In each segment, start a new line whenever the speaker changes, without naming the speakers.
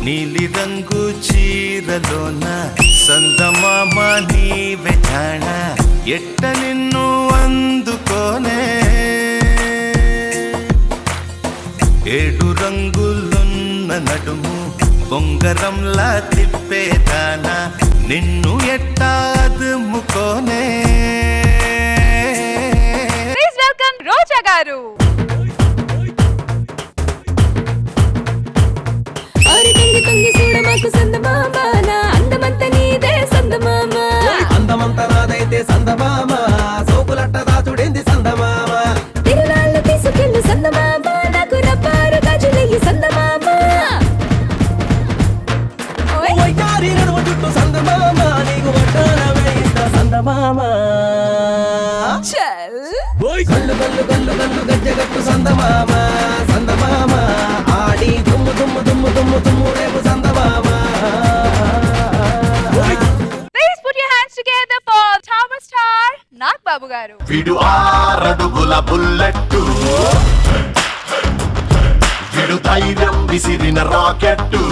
నీలి రంగు చీరలోన సందమామ నీవే జాణ ఎట్ట నిన్ను అందుకోనే ఏడు రంగులున్న నడుము బొంగరంలా తిప్పేదానా నిన్ను ఎట్టాదుముకోనే.
ప్లీజ్ వెల్కమ్ రోజా గారు.
అందమంతా నాదైతే సందమామ సోకులట్ట దాచుడేంది సందమామ
తిరునాళ్ళు తీసుకెళ్ళు సందమామ నాకు రబ్బారు గాజులయ్యి సందమామ
ఓయ్యారి నడుమ చుట్టూ సందమామ నీకు వడ్డాన వేయిస్తా సందమామ గల్లు గల్లు గల్లు గల్లు గజ్జగట్టు సందమామ సందమామ ఆడి దుమ్ము దుమ్ము దుమ్ము దుమ్ము దుమ్ము రేపు సందమామ.
బాబు గారు
విడు 6 అడుగుల బుల్లెట్టు విడు ధైర్యం విసిరిన రాకెట్టు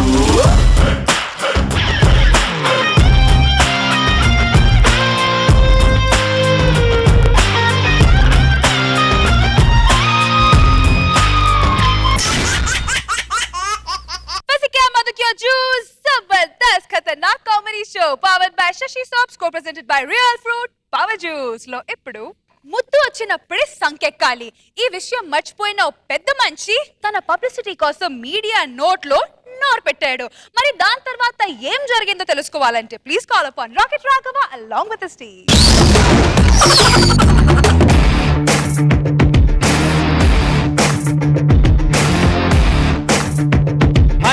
जबरदस्त खतरनाक comedy show powered by Shashi Soaps co-presented by Real Fruit Power Juice లో ఇప్పుడు ముద్దు వచ్చినప్పుడే సంకెక్కాలి. ఈ విషయం మర్చిపోయిన ఓ పెద్ద మనిషి తన పబ్లిసిటీ కోసం మీడియా నోట్లో నోరు పెట్టాడు. మరి దాని తర్వాత ఏం జరిగిందో తెలుసుకోవాలంటే please call upon rocket Raghava along with the team.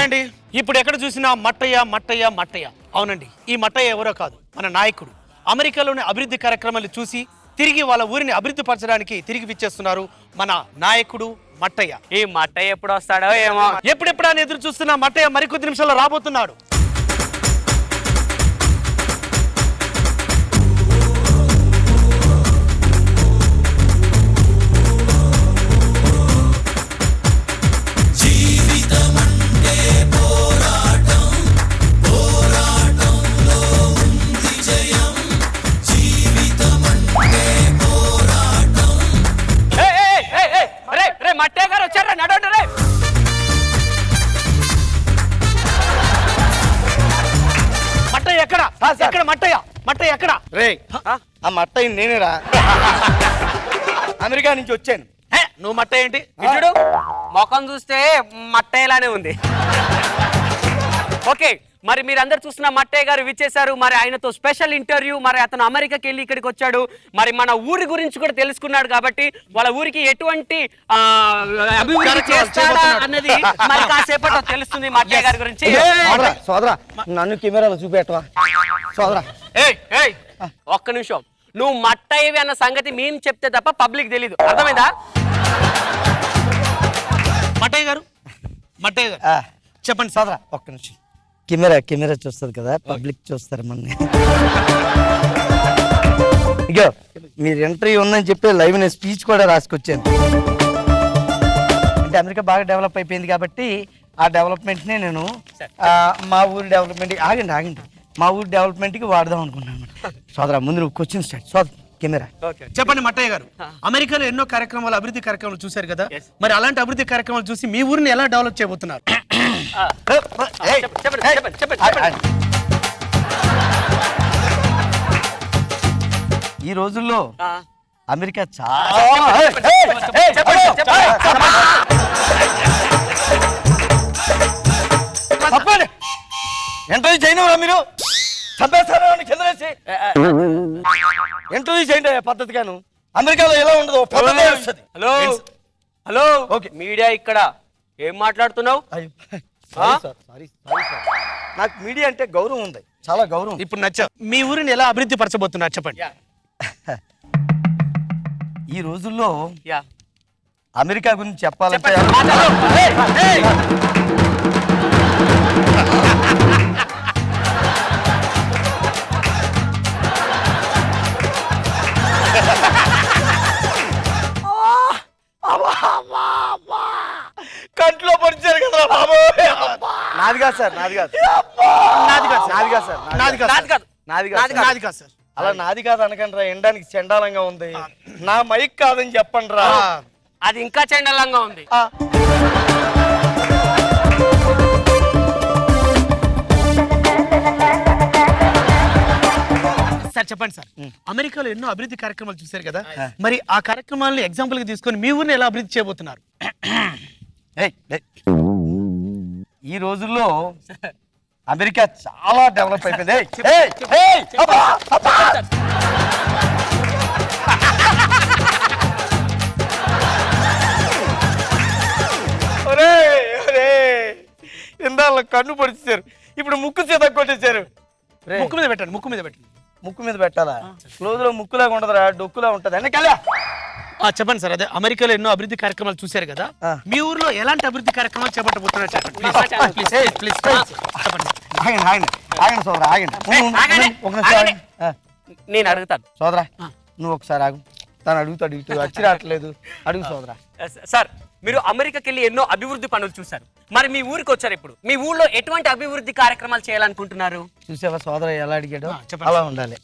అండి ఇప్పుడు ఎక్కడ చూసినా మట్టయ్య మట్టయ్య మట్టయ్య. అవునండి, ఈ మట్టయ్య ఎవరో కాదు, మన నాయకుడు. అమెరికాలోని అభివృద్ధి కార్యక్రమాలు చూసి తిరిగి వాళ్ళ ఊరిని అభివృద్ధి పరచడానికి తిరిగి విచ్చేస్తున్నారు మన నాయకుడు మట్టయ్య.
ఈ మట్టయ్య ఎప్పుడు వస్తాడో ఏమో,
ఎప్పుడెప్పుడు అని ఎదురు చూస్తున్న మట్టయ్య మరికొద్ది నిమిషాల్లో రాబోతున్నాడు.
మట్టయ్య గారు వచ్చారా? నడవండి రే.
మట్టయ్య ఎక్కడ? ఎక్కడ మట్టయ్య? మట్టయ్య ఎక్కడ?
రే ఆ మట్టయ్య నేనేరా, అమెరికా నుంచి వచ్చాను.
నువ్వు మట్టయ్య ఏంటి?
చూడు ముఖం చూస్తే మట్టయ్యలానే ఉంది. ఓకే, మరి మీరందరూ చూస్తున్న మట్టయ్య గారు విచ్చేశారు. మరి ఆయనతో స్పెషల్ ఇంటర్వ్యూ. మరి అతను అమెరికాకి వెళ్ళి ఇక్కడికి వచ్చాడు. మరి మన ఊరి గురించి కూడా తెలుసుకున్నాడు కాబట్టి వాళ్ళ ఊరికి ఎటువంటి అభివృద్ధి చేస్తాడా అన్నది మరి కాసేపట్లో తెలుస్తుంది మట్టయ్య గారి గురించి.
సోదరా నన్ను కెమెరాలో చూపెట్టవా సోదరా?
ఒక్క నిమిషం, నువ్వు మట్టయ్యవి అన్న సంగతి మేము చెప్తే తప్ప పబ్లిక్ తెలీదు, అర్థమైందా?
మట్టయ్య గారు, మట్టయ్య గారు చెప్పండి.
సోదరా ఒక్క నిమిషం, కెమెరా చూస్తుంది కదా, పబ్లిక్ చూస్తారు మన. ఇగో మీరు ఎంట్రీ ఉందని చెప్పి లైవ్ నేను స్పీచ్ కూడా రాసుకొచ్చాను. అంటే అమెరికా బాగా డెవలప్ అయిపోయింది కాబట్టి ఆ డెవలప్మెంట్ని నేను మా ఊరి డెవలప్మెంట్ ఆగండి మా ఊరి డెవలప్మెంట్కి వాడదాం అనుకున్నాను. సోదరా ముందు నువ్వు క్వశ్చన్ స్టార్ట్. సోదరా కెమెరా
చెప్పండి. మట్టయ్య గారు అమెరికాలో ఎన్నో కార్యక్రమాలు అభివృద్ధి కార్యక్రమాలు చూశారు కదా, మరి అలాంటి అభివృద్ధి కార్యక్రమాలు చూసి మీ ఊరిని ఎలా డెవలప్ చేయబోతున్నారు?
ఈ రోజుల్లో అమెరికా చాలా ఇంటర్వ్యూ చేయనివరా మీరు? చంపేస్తారా కిందనేసి? ఇంటర్వ్యూ చేయండి పద్ధతిగాను. అమెరికాలో ఎలా ఉండదు పద్ధతి వస్తుంది.
హలో హలో, ఓకే మీడియా ఇక్కడ ఏం మాట్లాడుతున్నావు?
నాకు మీడియా అంటే గౌరవం ఉంది, చాలా గౌరవం.
ఇప్పుడు నచ్చా. మీ ఊరిని ఎలా అభివృద్ధి పరచబోతున్నారు చెప్పండి.
ఈ రోజుల్లో అమెరికా గురించి చెప్పాలంటే కంట్లో పడిచారు కదా బాబు.
నా
నాది కాదు సార్, నాది కాదు,
నాది కాదు
నాది కాదు సార్,
నాది కాదు
నాది కాదు.
నాది కాదు,
నాది కాదు సార్.
అలా నాది కాదు అనకండి రా, ఎండానికి చండాలంగా ఉంది. నా మైక్ కాదని చెప్పండి రా.
అది ఇంకా చండలంగా ఉంది.
సార్ చెప్పండి సార్, అమెరికాలో ఎన్నో అభివృద్ధి కార్యక్రమాలు చూశారు కదా, మరి ఆ కార్యక్రమాలను ఎగ్జాంపుల్ గా తీసుకొని మీ ఊరిని ఎలా అభివృద్ధి చేయబోతున్నారు?
ఈ రోజుల్లో అమెరికా చాలా డెవలప్ అయిపోయింది. ఇందాక కన్ను పొడిచారు, ఇప్పుడు ముక్కు చేత కొట్టేశారు.
ముక్కు మీద పెట్టండి, ముక్కు మీద పెట్టండి.
ముక్కు మీద పెట్టాలా? క్లోజ్ లో ముక్కులాగా ఉండదురా, డొక్కులా ఉంటది. వెనకాల
చెప్పండి సార్, అదే అమెరికాలో ఎన్నో అభివృద్ధి కార్యక్రమాలు చూశారు కదా, మీ ఊర్లో ఎలాంటి అభివృద్ధి కార్యక్రమాలు చేపట్టబోతున్నారు చెప్పండి.
ఆగండి సోదరా, ఆగండి.
నేను అడుగుతాను
సోదరా, నువ్వు ఒకసారి ఆగు. తను అడుగుతాడు, ఇటు వచ్చి రావట్లేదు. అడుగు సోదరా.
సార్, మీరు అమెరికాకి వెళ్ళి ఎన్నో అభివృద్ధి పనులు చూశారు, మరి మీ ఊరికి వచ్చారు. ఇప్పుడు మీ ఊళ్ళో ఎటువంటి అభివృద్ధి కార్యక్రమాలు చేయాలనుకుంటున్నారు?
చూసావా సోదరా ఎలా అడిగాడు? అలా ఉండాలి.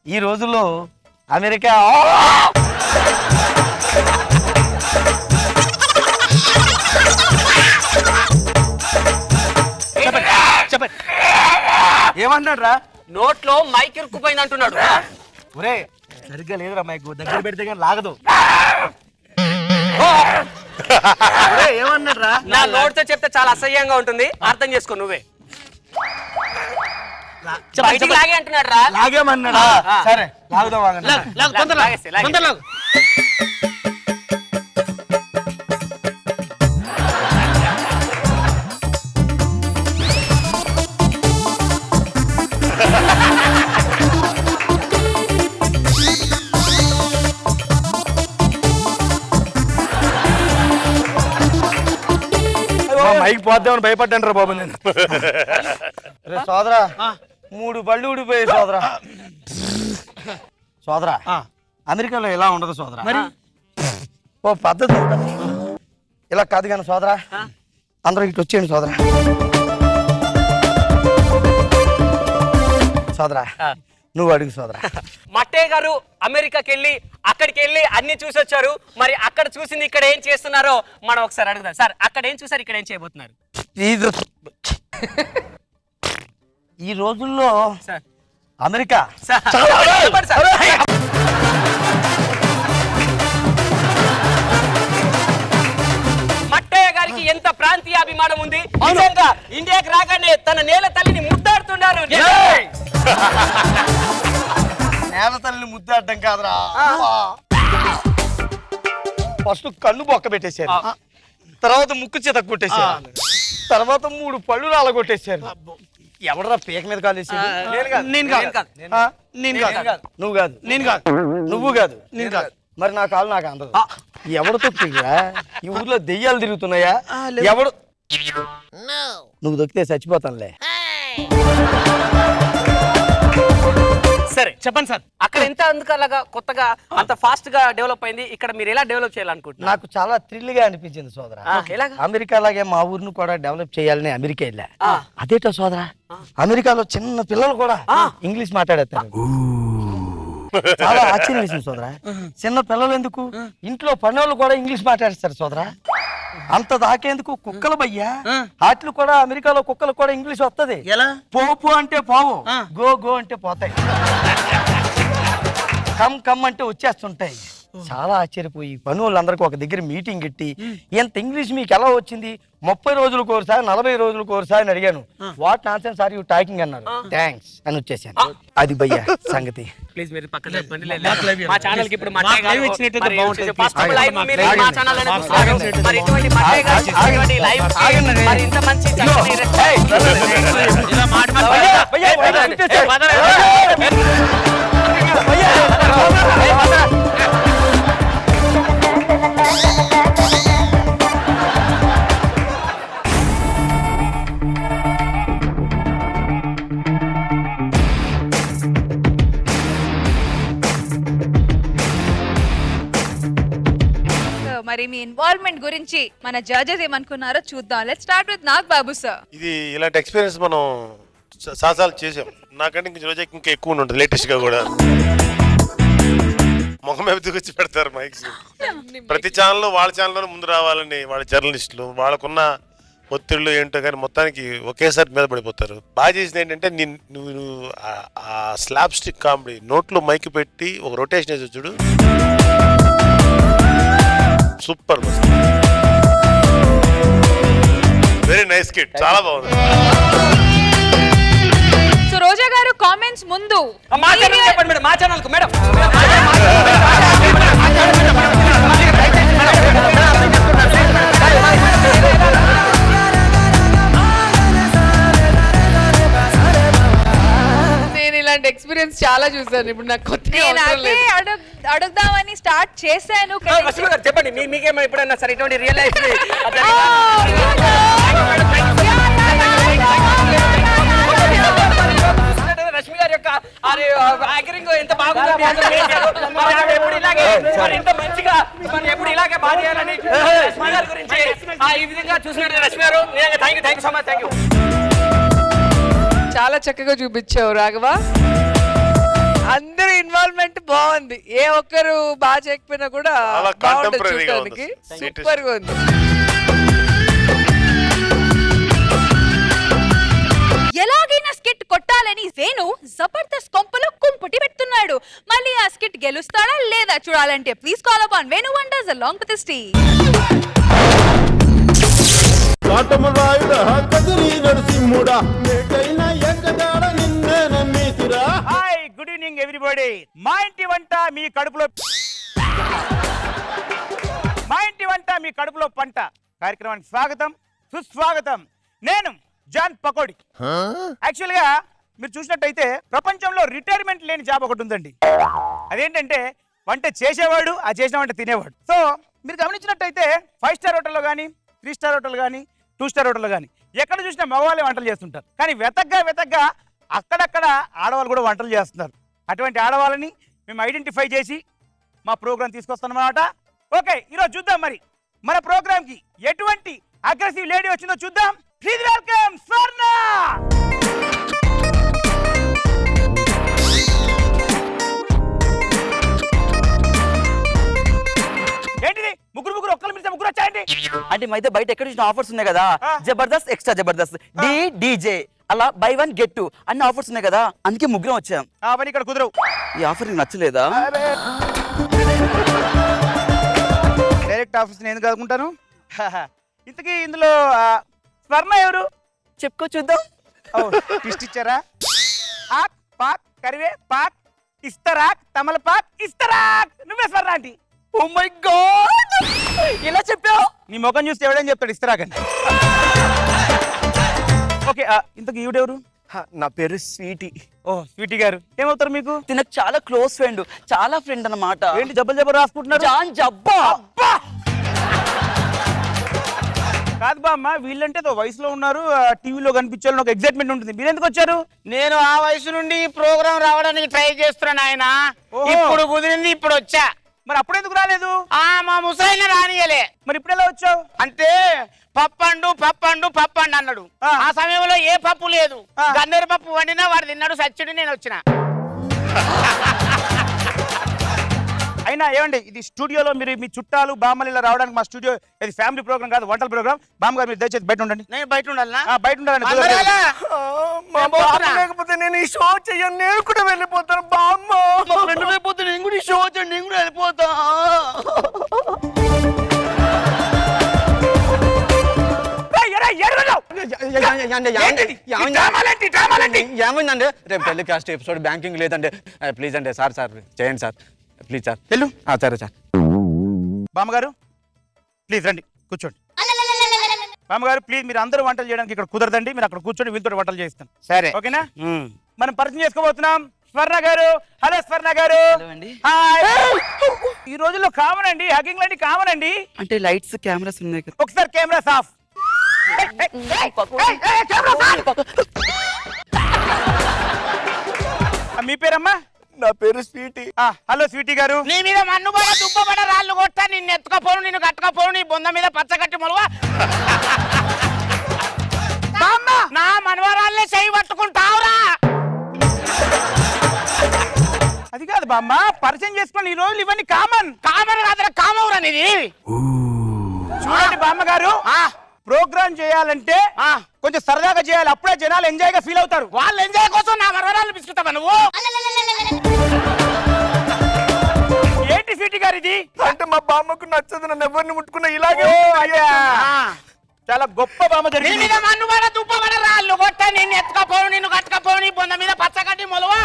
ఈ రోజుల్లో అమెరికా
చెప్పండి.
ఏమన్నాడు రా?
నోట్లో మైక్ ఇరుక్కుపోయింది అంటున్నాడు.
ఒరే సరిగ్గా లేదురా మైక్, దగ్గర పెడితే కానీ లాగదు. ఏమన్నాడు రా?
నా నోట్తో చెప్తే చాలా అసహ్యంగా ఉంటుంది, అర్థం చేసుకో నువ్వే. బయటికి లాగే అంటున్నాడు రా.
లాగేమన్నాడా? సరే లాగుదాం. మైక్ పోద్దామని భయపడ్డాను రా బాబు నేను. సోదరా 3 బళ్ళు ఊడిపోయాయి సోదరా. సోదరా అమెరికాలో ఎలా ఉండదు సోదరా, ఓ పద్ధతి ఉంటుంది. ఇలా కాదు కానీ సోదరా, అందరూ ఇటు వచ్చేయండి సోదరా. సోదరా నువ్వు అడుగు సోదరా.
మట్టయ్య గారు అమెరికాకి వెళ్ళి అక్కడికి వెళ్ళి అన్ని చూసి వచ్చారు, మరి అక్కడ చూసింది ఇక్కడ ఏం చేస్తున్నారో మనం ఒకసారి అడుగుదాం. సార్, అక్కడ ఏం చూసారు, ఇక్కడ ఏం చేయబోతున్నారు?
ఈ రోజుల్లో
సార్
అమెరికా
మట్టయ్య గారికి ఎంత ప్రాంతీయ అభిమానం ఉంది. నిజంగా ఇండియాకి రాగానే తన నేల తల్లిని ముద్దాడుతున్నారు.
నేల తల్లిని ముద్దాడటం కాదురా, ఫస్ట్ కన్ను బొక్క పెట్టేశారు, తర్వాత ముక్కు చేత కొట్టేశారు, తర్వాత 3 పళ్ళు రాలగొట్టేశారు. ఎవడరా పీక మీద కాలేసాడు? నువ్వు కాదు, నువ్వు కాదు, మరి నా కాలు నాకు అందదు. ఎవడు తొక్కిరా? ఈ ఊర్లో దెయ్యాలు తిరుగుతున్నాయా? ఎవడు? నువ్వు దొక్కితే చచ్చిపోతానులే.
సరే
చెప్పండి సార్,
అక్కడ ఎంత అందుకలాగా కొత్తగా అంత ఫాస్ట్ గా డెవలప్ అయింది, ఇక్కడ మీరు ఎలా డెవలప్ చేయాలనుకుంటున్నారు?
నాకు చాలా థ్రిల్ గా అనిపించింది సోదరా. అమెరికా లాగే మా ఊరిని కూడా డెవలప్ చేయాలని అమెరికా వెళ్ళా. అదేటో సోదరా, అమెరికాలో చిన్న పిల్లలు కూడా ఇంగ్లీష్ మాట్లాడేస్తారు. చాలా ఆశ్చర్యం వేసింది సోదరా. చిన్న పిల్లలు ఎందుకు, ఇంట్లో పనులు కూడా ఇంగ్లీష్ మాట్లాడేస్తారు సోదరా. అంత దాకేందుకు కుక్కలు భయ్యా, వాటిలు కూడా అమెరికాలో కుక్కలు కూడా ఇంగ్లీష్ వస్తుంది. పో అంటే పోవు, గో గో అంటే పోతాయి, కమ్ కమ్ అంటే వచ్చేస్తుంటాయి. చాలా ఆశ్చర్యపోయి పని వాళ్ళందరికీ ఒక దగ్గర మీటింగ్ పెట్టి, ఎంత ఇంగ్లీష్ మీకు ఎలా వచ్చింది? 30 రోజులకు ఒకసారి 40 రోజులకు ఒకసారి అని అడిగాను. What nonsense are you talking అన్నారు. థ్యాంక్స్ అని వచ్చేసాను. అది భయ్యా సంగతి.
ప్లీజ్ మీరు పక్కన చెప్పండి. మా ఛానల్ కి ఇప్పుడు మట్టయ్య గారు వచ్చినట్టు బాగుంటుంది. ఫస్ట్ లైవ్ మీరు మా ఛానల్ లోనే చూస్తారు. మరి ఇటువంటి మట్టయ్య గారు చేసినటువంటి లైవ్ మరి ఇంత మంచి చక్కని ఇలా మాట
మరి మీ ఇన్వాల్వ్మెంట్ గురించి మన జడ్జెస్ ఏమనుకున్నారో చూద్దాం. Let's start with Nag Babu sir.
ఇది ఇలాంటి ఎక్స్పీరియన్స్ మనం సాసాలు చేసాం. నాకంటే ఇంక రోజు ఇంకా ఎక్కువ ఉంటుంది లేటెస్ట్ గా కూడా. ముఖం మీద దిగొచ్చి పెడతారు మైక్స్. ప్రతి ఛానల్లో వాళ్ళ ఛానల్లో ముందు రావాలని వాళ్ళ జర్నలిస్టులు వాళ్ళకున్న ఒత్తిళ్ళు ఏంటో కానీ మొత్తానికి ఒకేసారి మీద పడిపోతారు. బాగా చేసింది ఏంటంటే నువ్వు ఆ స్లాబ్ స్టిక్ కామెడీ నోట్లో మైక్ పెట్టి ఒక రొటేషన్ వేసి చూడు, సూపర్. వెరీ నైస్ కిడ్, చాలా బాగుంది.
సో రోజా గారు కామెంట్స్ ముందు
మా ఛానల్ చెప్పండి మేడం, మా ఛానల్ కు మేడం.
నేను ఇలాంటి ఎక్స్పీరియన్స్ చాలా చూసాను. ఇప్పుడు నాకు
నేను అదే అడుగుదామని స్టార్ట్ చేశాను.
చెప్పండి మీకేమో ఎప్పుడన్నా సరే ఇటువంటి రియల్ లైఫ్ రష్మి గారి యొక్క యాంకరింగ్ ఎంత బాగుందో ఎప్పుడు ఇలాగే ఎంత మంచిగా ఎప్పుడు ఇలాగే బాగా చేయాలని రష్మి గారి గురించి ఈ విధంగా చూసినట్టు రష్మి గారు thank you so much. Thank you.
చాలా చక్కగా చూపించావు రాఘవ. అందరి ఇన్వాల్వ్మెంట్ బాగుంది. ఏ ఒక్కరు బాగా చేయకపోయినా కూడా బాగుంటుంది చూడడానికి. సూపర్ గా ఉంది.
ఎలాగైనా స్కిట్ కొట్టాలని వేణు జబర్దస్త్ కొంపలో కుంపుటి పెడుతున్నాడు. మళ్ళీ ఆ స్కిట్ గెలుస్తాడా లేదా చూడాలంటే please call upon Venu wonders along with his team.
Hi, good evening everybody. మా ఇంటి వంట మీ కడుపులో పంట కార్యక్రమానికి స్వాగతం సుస్వాగతం. నేను జాన్ పకోడి. యాక్చువల్ గా మీరు చూసినట్టయితే ప్రపంచంలో రిటైర్మెంట్ లేని జాబ్ ఒకటి ఉందండి. అదేంటంటే వంట చేసేవాడు, ఆ చేసిన వంట తినేవాడు. సో మీరు గమనించినట్టయితే 5 స్టార్ హోటల్లో కానీ 3 స్టార్ హోటల్ కానీ 2 స్టార్ హోటల్ కానీ ఎక్కడ చూసినా మగవాళ్ళే వంటలు చేస్తుంటారు. కానీ వెతగ్గా అక్కడక్కడ ఆడవాళ్ళు కూడా వంటలు చేస్తున్నారు. అటువంటి ఆడవాళ్ళని మేము ఐడెంటిఫై చేసి మా ప్రోగ్రామ్ తీసుకొస్తామన్నమాట. ఓకే, ఈరోజు చూద్దాం మరి మన ప్రోగ్రామ్కి ఎటువంటి అగ్రెసివ్ లేడీ వచ్చిందో చూద్దాం. ప్లీజ్ వెల్కమ్ స్వర్ణ. ఏంటిది ముగ్గురు ఒక్కరు మిలిస్తే ముగ్గురు వచ్చాయండి?
అంటే అయితే బయట ఎక్కడ చూసిన ఆఫర్స్ ఉన్నాయి కదా, జబర్దస్త్ ఎక్స్ట్రా జబర్దస్త్ డీజే అలా బై 1 get 2 అన్ని ఆఫర్స్ ఉన్నాయి కదా, అందుకే ముగ్గురం వచ్చాం.
అవన్నీ ఇక్కడ కుదరవు.
ఈ ఆఫర్ నీకు నచ్చలేదా?
డైరెక్ట్ ఆఫీస్ నేను కదుకుంటాను. ఇంతకీ ఇందులో స్వర్ణ ఎవరు
చెప్పుకో చూద్దాం.
ట్విస్ట్ ఇచ్చారా? ఆక్ పాక్ కరివే పాక్ ఇస్తరాక్ తమలపాక్ ఇస్తరాక్. నువ్వే స్వర్ణ ఆంటీ.
ఓ మై గాడ్, ఇలా చెప్పావు?
నీ ముఖం చూస్తే ఎవడని చెప్తాడు ఇస్తరాక్ అని. ఓకే, ఇంతకు ఈవిడెవరు?
నా పేరు స్వీటీ.
ఓ స్వీటీ గారు, ఏమవుతారు మీకు?
తినకు చాలా క్లోజ్ ఫ్రెండ్, చాలా ఫ్రెండ్ అన్నమాట.
ఏంటి జబ్బలు రాసుకుంటున్నారు?
జాన్ జబ్బా.
కాదు బామ్మ, వీళ్ళంటే వయసులో ఉన్నారు, టీవీలో కనిపించాలని ఒక ఎగ్జైట్మెంట్ ఉంటుంది. మీరు ఎందుకు వచ్చారు?
నేను ఆ వయసు నుండి ఈ ప్రోగ్రామ్ రావడానికి ట్రై చేస్తున్నాను ఆయన. ఇప్పుడు కుదిరింది, ఇప్పుడు వచ్చా.
మరి అప్పుడు ఎందుకు రాలేదు?
మా ముసైన రానియలే.
మరి ఇప్పుడు ఎలా వచ్చావు?
అంటే పప్పండు అన్నాడు. ఆ సమయంలో ఏ పప్పు లేదు. గన్నేరు పప్పు వండినా వాడు తిన్నాడు, సచ్చుడు, నేను వచ్చిన.
అయినా ఏమండి, ఇది స్టూడియోలో మీరు మీ చుట్టాలు బామ్మలు ఇలా రావడానికి మా స్టూడియో ఇది ఫ్యామిలీ ప్రోగ్రామ్ కాదు, వంటల ప్రోగ్రామ్. బామ్మ గారు మీరు దయచేసి బయట ఉండండి.
నేను బయట ఉండాలా?
బయట ఉండాలండి.
లేకపోతే నేను ఈ షో చెయ్యను, నేను కూడా వెళ్ళిపోతాను. బామ్మ వెళ్ళిపోతే నేను కూడా ఈ షో చెయ్యను, నేను కూడా వెళ్ళిపోతా. ఏమైందండి? రేపు టెలికాస్ట్ ఎపిసోడ్ బ్యాంకింగ్ లేదండి. ప్లీజ్ అండి సార్ చేయండి సార్, ప్లీజ్ సార్.
వెళ్ళు.
సరే సార్.
బామ్మగారు ప్లీజ్ రండి, కూర్చోండి. బామ్మగారు ప్లీజ్, మీరు అందరూ వంటలు చేయడానికి ఇక్కడ కుదరదండి. మీరు అక్కడ కూర్చొని వీళ్ళతో వంటలు చేస్తాను.
సరే,
ఓకేనా? మనం పరిచయం చేసుకోబోతున్నాం. స్వర్ణ గారు. హలో స్వర్ణ గారు. ఈ రోజుల్లో కామన్ అండి, హగ్గింగ్ లాంటి కామన్ అండి.
అంటే లైట్స్ కెమెరాస్ ఉన్నాయి కదా.
ఒకసారి కెమెరాస్ ఆఫ్. మీ పేరమ్మా?
నా పేరు స్వీటీ.
హలో స్వీటీ గారు.
నీ మీద మన్నుబడ దుబ్బబడ రాళ్ళు కొట్టా, నిన్ను ఎత్తుకపోను, నిన్ను కట్టుకపోను, నీ బొంద మీద పచ్చగట్టి మొలవా. నా మనవరాళ్ళే చేయి పట్టుకుంటావురా.
అది కాదు బామ్మ, పరిచయం చేసుకుని ఈ రోజులు ఇవన్నీ కామన్
కాదురా, కామవురా నీది.
చూడండి బామ్మ గారు, ప్రోగ్రామ్ చేయాలంటే కొంచెం సరదాగా చేయాలి, అప్పుడే జనాలు ఎంజాయ్ గా ఫీల్ అవుతారు.
వాళ్ళు ఎంజాయ్ కోసం నా మనవరాళ్ళు పిసుకుతావా నువ్వు?
ఏంటి స్వీటీ గారు ఇది?
అంటే మా బామ్మకు నచ్చదు, నన్ను ఎవరిని ముట్టుకున్నా ఇలాగే.
చాలా గొప్ప బామ్మ
నీ
జరిగింది.
మీద మన్నుబడ దుబ్బబడ రాళ్ళు కొట్టా, నిన్ను ఎత్తుకపోను, నిన్ను కట్టుకపోను, నీ బొంద మీద పచ్చగట్టి మొలవా.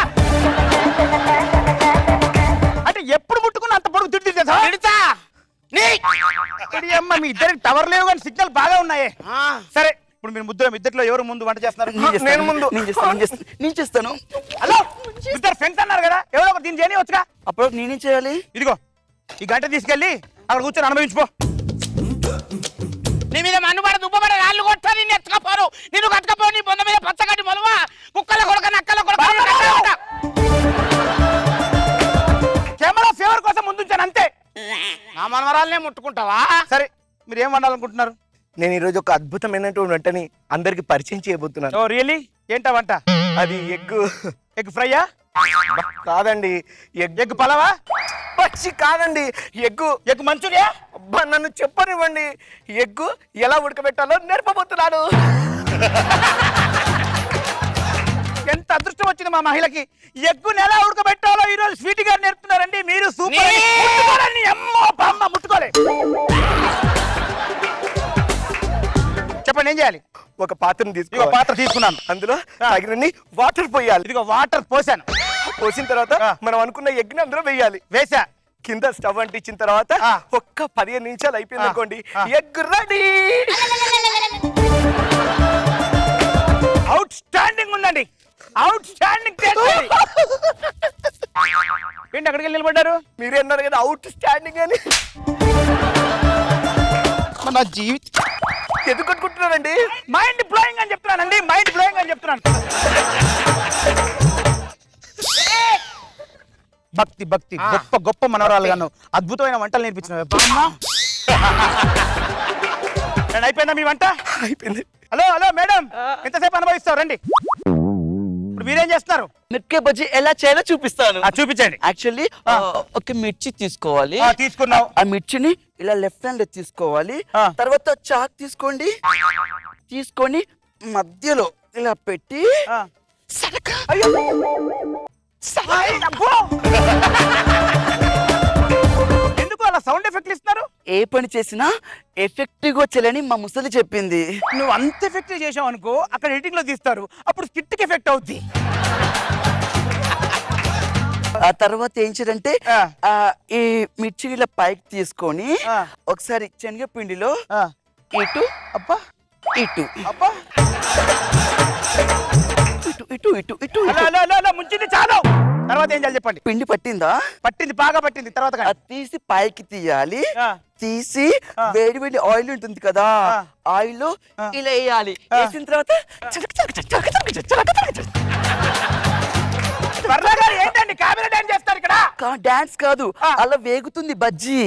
అంటే ఎప్పుడు ముట్టుకున్నా అంత పొడుగు తిడుతుందా?
తిడతా.
అమ్మ మీ ఇద్దరికి టవర్ లేవు కానీ సిగ్నల్ బాగా ఉన్నాయి. సరే ఇప్పుడు మీరు ముద్దు ఇద్దరిలో ఎవరు ముందు వంట చేస్తున్నారు?
నేను ముందు. నేను చేస్తాను.
హలో, ఇద్దరు ఫ్రెండ్స్ అన్నారు కదా, ఎవరో ఒకరు దీన్ని చేయవచ్చుగా.
అప్పుడు నేనేం చేయాలి?
ఇదిగో ఈ గంట తీసుకెళ్ళి అక్కడ కూర్చొని అనుభవించుకో.
నీ మీద మన్నుబడ దుబ్బబడ రాళ్ళు కొట్టా, నిన్ను ఎత్తుకపోను, నిన్ను కట్టుకపోను, నీ బొంద మీద పచ్చగట్టి మొలవా. కుక్కల కొడక నక్కల కొడక.
కెమెరా ఫేవర్ కోసం ముందుంచాను అంతే.
నా మనవరాలనే ముట్టుకుంటావా?
సరే మీరు ఏం వండాలనుకుంటున్నారు?
నేను ఈరోజు ఒక అద్భుతమైనటువంటి వంటని అందరికి పరిచయం చేయబోతున్నాను.
Oh really? ఏంటా వంట?
అది
ఎగ్ ఫ్రైయా?
కాదండి,
ఎగ్ పలావా?
పచ్చి కాదండి,
ఎగ్ మంచూరియా.
అబ్బా నన్ను చెప్పనివ్వండి, ఎగ్గు ఎలా ఉడకబెట్టాలో నేర్పబోతున్నాను.
ఎంత అదృష్టం వచ్చింది మా మహిళకి. ఎగ్గుని ఎలా ఉడకబెట్టాలో ఈ రోజు స్వీటీ గారు నేర్పుతున్నారండి. మీరు సూపర్. ముట్టుకోలే. చెప్పండి ఏం చేయాలి?
ఒక పాత్రను
ఇదిగో పాత్ర తీసుకున్నాను,
అందులో తగినన్ని వాటర్ పోయాలి.
ఇదిగో వాటర్ పోసాను.
పోసిన తర్వాత మనం అనుకున్న ఎగ్ ని అందులో వేయాలి.
వేసా.
కింద స్టవ్ అంటించిన తర్వాత ఒక్క 15 నిమిషాలు అయిపోయింది అనుకోండి, ఎగ్ రెడీ.
అవుట్ స్టాండింగ్ ఉందండి, అవుట్ స్టాండింగ్. ఏంటి అక్కడికి వెళ్ళి నిలబడ్డారు?
మీరే అన్నారు కదా అవుట్ స్టాండింగ్ అని.
నా జీవితం
ఎందుకు కొట్టుకుంటున్నారండి?
మైండ్ బ్లోయింగ్ అని చెప్తున్నానండి, మైండ్ బ్లోయింగ్ అని చెప్తున్నాను. భక్తి భక్తి గొప్ప గొప్ప మనవరాలుగాను అద్భుతమైన వంటలు నేర్పించిన. అయిపోయిందా మీ వంట?
అయిపోయింది.
హలో హలో మేడం, ఎంతసేపు అనుభవిస్తారు? రండి. ఇప్పుడు మీరేం చేస్తున్నారు?
మిరపకాయ బజ్జీ ఎలా చేయాలో చూపిస్తాను.
చూపించండి.
యాక్చువల్లీ ఒక మిర్చి తీసుకోవాలి.
తీసుకున్నావు.
ఆ మిర్చిని ఇలా లెఫ్ట్ హ్యాండ్ లో తీసుకోవాలి. తర్వాత చాక్ తీసుకోండి, తీసుకొని మధ్యలో ఇలా పెట్టి
ఎందుకు అలా సౌండ్ ఎఫెక్ట్లు ఇస్తున్నారు?
ఏ పని చేసినా ఎఫెక్టివ్ గా చేయాలని మా ముసలి చెప్పింది.
నువ్వు అంత ఎఫెక్టివ్ చేసావు అనుకో, అక్కడ ఎడిటింగ్ లో తీస్తారు, అప్పుడు స్కిట్ కి ఎఫెక్ట్ అవుద్ది.
ఆ తర్వాత ఏం చేయాలంటే ఈ మిర్చిని ఇలా పైకి తీసుకొని ఒకసారి శనగపిండిలో ఇటు
అబ్బా
ఇటు
అబ్బా
ఇటు ఇటు ఇటు ఇటు
ముంచింది చాలు. తర్వాత ఏం చేయాలి చెప్పండి?
పిండి పట్టిందా?
పట్టింది, బాగా పట్టింది. తర్వాత
తీసి పైకి తీయాలి. తీసి వేడి వేడి ఆయిల్ ఉంటుంది కదా, ఆయిల్ లో ఇలా వేయాలి. వేసిన తర్వాత
ఏంటండి కెమెరా డాన్స్ చేస్తారు ఇక్కడ?
డాన్స్ కాదు, అలా వేగుతుంది బజ్జీ.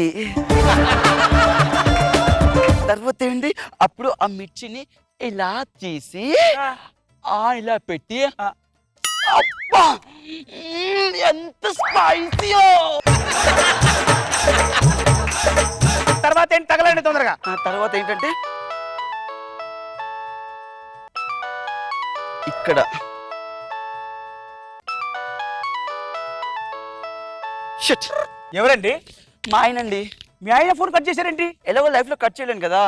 తర్వాత ఏంటి, అప్పుడు ఆ మిర్చిని ఇలా తీసి ఇలా పెట్టి, అబ్బా ఎంత స్పైసీయో.
తర్వాత ఏంటి తగలండి తొందరగా.
తర్వాత ఏంటంటే ఇక్కడ
ఎవరండి?
మా ఆయనండి.
మీ ఆయన ఫోన్ కట్ చేశారేంటి?
ఎలాగో లైఫ్ లో కట్ చేయలేను కదా.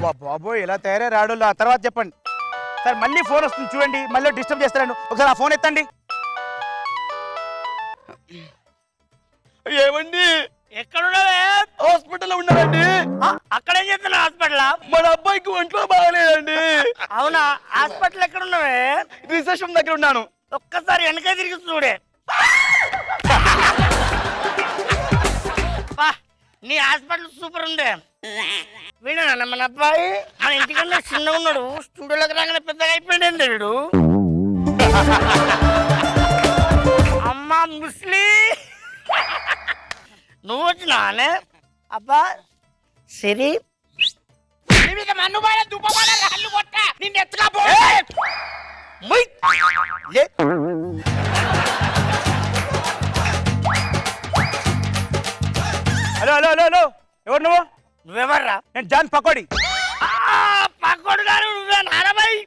బాబోయ్ ఎలా తయారై రాడు. ఆ తర్వాత చెప్పండి సార్. మళ్ళీ ఫోన్ వస్తుంది చూడండి, మళ్ళీ డిస్టర్బ్ చేస్తాను. ఒకసారి ఆ ఫోన్ ఎత్తండి.
ఏమండి?
ఎక్కడున్నావే?
హాస్పిటల్లో ఉన్నారండి.
అక్కడేం చేస్తున్నా? హాస్పిటల్?
మన అబ్బాయికి ఒంట్లో బాగాలేదండి.
అవునా? హాస్పిటల్ ఎక్కడున్నావే?
రిసెప్షన్ దగ్గర ఉన్నాను.
ఒక్కసారి వెనకే తిరిగి చూడే. నీ హాస్పిటల్ సూపర్ ఉంది. వీడేనా మన అబ్బాయి? మన ఇంటికన్నా చిన్న ఉన్నాడు, స్టూడియోలోకి రాగానే పెద్దగా అయిపోయింది వీడు. అమ్మా ముస్లి నువ్వు వచ్చినానే అబ్బా సిరి మన్ను బాడ దుబ్బబాడ రాళ్ళు కొట్ట నిన్ను ఎత్తుకపో
హలో హలో హలో హలో ఎవరు నువ్వు?
నువ్వెవర్రా?
నేను జాన్ పకోడి.
పకోడి గారు నువ్వే నారబాయ్.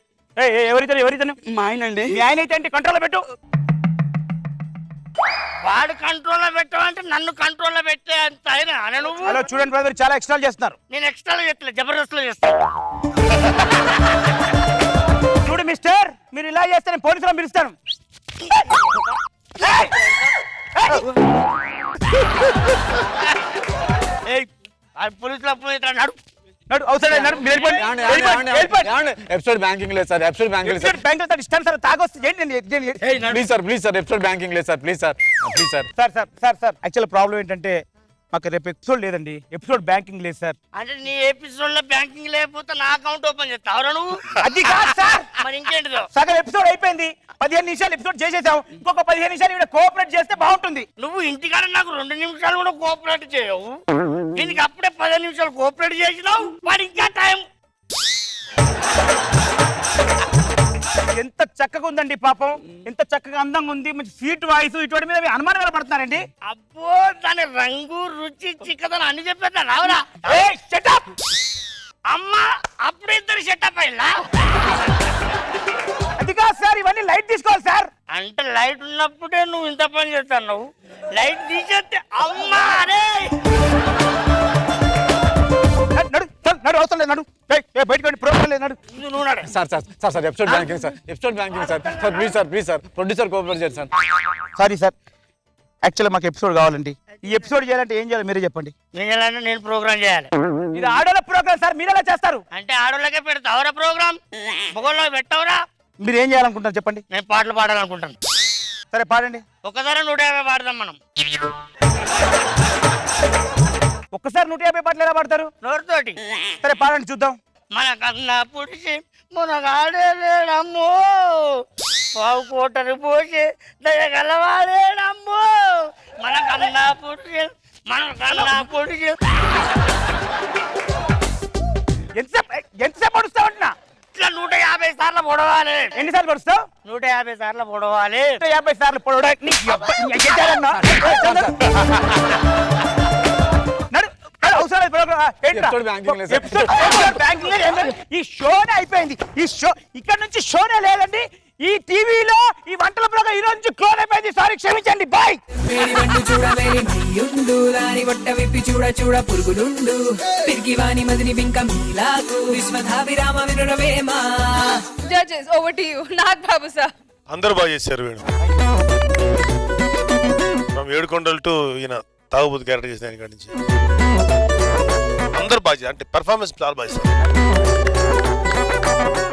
ఎవరితను?
మా ఆయన అండి.
మీ ఆయన అయితే కంట్రోల్లో పెట్టు.
వాడు కంట్రోల్లో పెట్టమంటే నన్ను కంట్రోల్లో పెట్టే అంత ఆయన నువ్వు.
హలో చూడండి బ్రదర్, చాలా ఎక్స్ట్రా చేస్తున్నారు.
నేను ఎక్స్ట్రాలో చేస్తలే, జబర్దస్త్లో చేస్తాను.
చూడు మిస్టర్, మీరు ఇలా చేస్తే నేను పోలీసులను పిలుస్తాను.
ఎపిసోడ్ బ్యాంకింగ్ లేదు సార్, ఎపిసోడ్ బ్యాంకింగ్ లేదు సార్.
ఇస్తాను సార్, తాగొస్తే
please sir, please sir, episode banking లేదు sir, please sir, please sir.
Sir actual problem ఏంటంటే మాకు రేపు ఎపిసోడ్ లేదండి, ఎపిసోడ్ బ్యాంకింగ్ లేదు సార్.
అంటే నీ ఎపిసోడ్ లో బ్యాంకింగ్ లేకపోతే నా అకౌంట్ ఓపెన్ చేస్తావురా నువ్వు?
అది కాదు సార్.
మరి ఇంకేంటిదో?
సగం ఎపిసోడ్ అయిపోయింది, 15 నిమిషాలు ఎపిసోడ్ చేసేసాం, ఇంకొక 15 నిమిషాలు ఇక్కడ కోఆపరేట్ చేస్తే బాగుంటుంది.
నువ్వు ఇంటికాడ నాకు 2 నిమిషాలు కూడా కోఆపరేట్ చేయవు, దీనికి అప్పుడే 15 నిమిషాలు కోఆపరేట్ చేసినావు, మరి ఇంకా టైం.
ఎంత చక్కగా ఉందండి పాపం, ఎంత చక్కగా అందంగా ఉంది, మంచి స్వీట్ వాయిస్, ఇటువంటి మీద అనుమానం ఎలా పడుతున్నారండి?
అబ్బో దాని రంగు రుచి చిక్కదనం అన్ని చెప్పేదా రావురా? అమ్మా అప్పుడు ఇద్దరు సెటప్ అయ్యా.
అది కాదు సార్, ఇవన్నీ లైట్ తీసుకోవాలి సార్.
అంటే లైట్ ఉన్నప్పుడే నువ్వు ఇంత పని చేస్తావు, లైట్ తీసేస్తే అమ్మా అరే
sir episode banking sir, episode banking sir, sir please sir, please sir, producer cooperate చేయండి సార్.
సారీ సార్, యాక్చువల్లీ మాకు ఎపిసోడ్ కావాలండి. ఈ ఎపిసోడ్ చేయాలంటే ఏం చేయాలి మీరే చెప్పండి.
నేను ప్రోగ్రామ్ చేయాలి.
ఇది ఆడోళ్ళ ప్రోగ్రామ్ సార్, మీరు ఎలా చేస్తారు?
అంటే ఆడోళ్ళకే పెడతావురా ప్రోగ్రామ్, మొగోళ్ళకి పెట్టవురా?
మీరు ఏం చేయాలనుకుంటారు చెప్పండి.
నేను పాటలు పాడాలనుకుంటాను.
సరే పాడండి.
ఒకసారి 150 పాడదాం మనం.
ఒక్కసారి 150 పాటలు ఎలా పాడతారు?
నోరుతోటి.
సరే పాడండి చూద్దాం.
మన కన్నా పుడిచి మునగాడేడమ్మో, పావు కోటరు పోసి దయగలవాడేడమ్మో, మన కన్నా పుడిచి
ఎంతసేపు పడుస్తావు అంటున్నా?
ఇట్లా 150 సార్లు పొడవాలి.
ఎన్నిసార్లు పడుస్తావు?
150 సార్లు పొడవాలి.
150 సార్లు పొడవడానికి ఈ షోనే అయిపోయింది. ఈ షో ఇక్కడ నుంచి షోనే లేదండి, ఈ టీవీలో ఈ వంటల ప్రోగ్రాం ఈ రోజు నుంచి క్లోజ్ అయిపోయింది. సారీ, క్షమించండి. బాయ్.
చూడ పురుగులుండు పిరికివాని మదిని బింక మీలాకు విశ్వధాభిరామ వినురవేమా.
Judges over to you. Nag Babu sir
అందరూ బాగా చేశారు. వీడు మనం ఏడుకొండలు టు ఈయన తాగుబోతు క్యారెక్టర్ చేసిన ఆయన కాడి నుంచి అందరూ బాగా, అంటే పెర్ఫార్మెన్స్ చాలా బాగా చేశారు.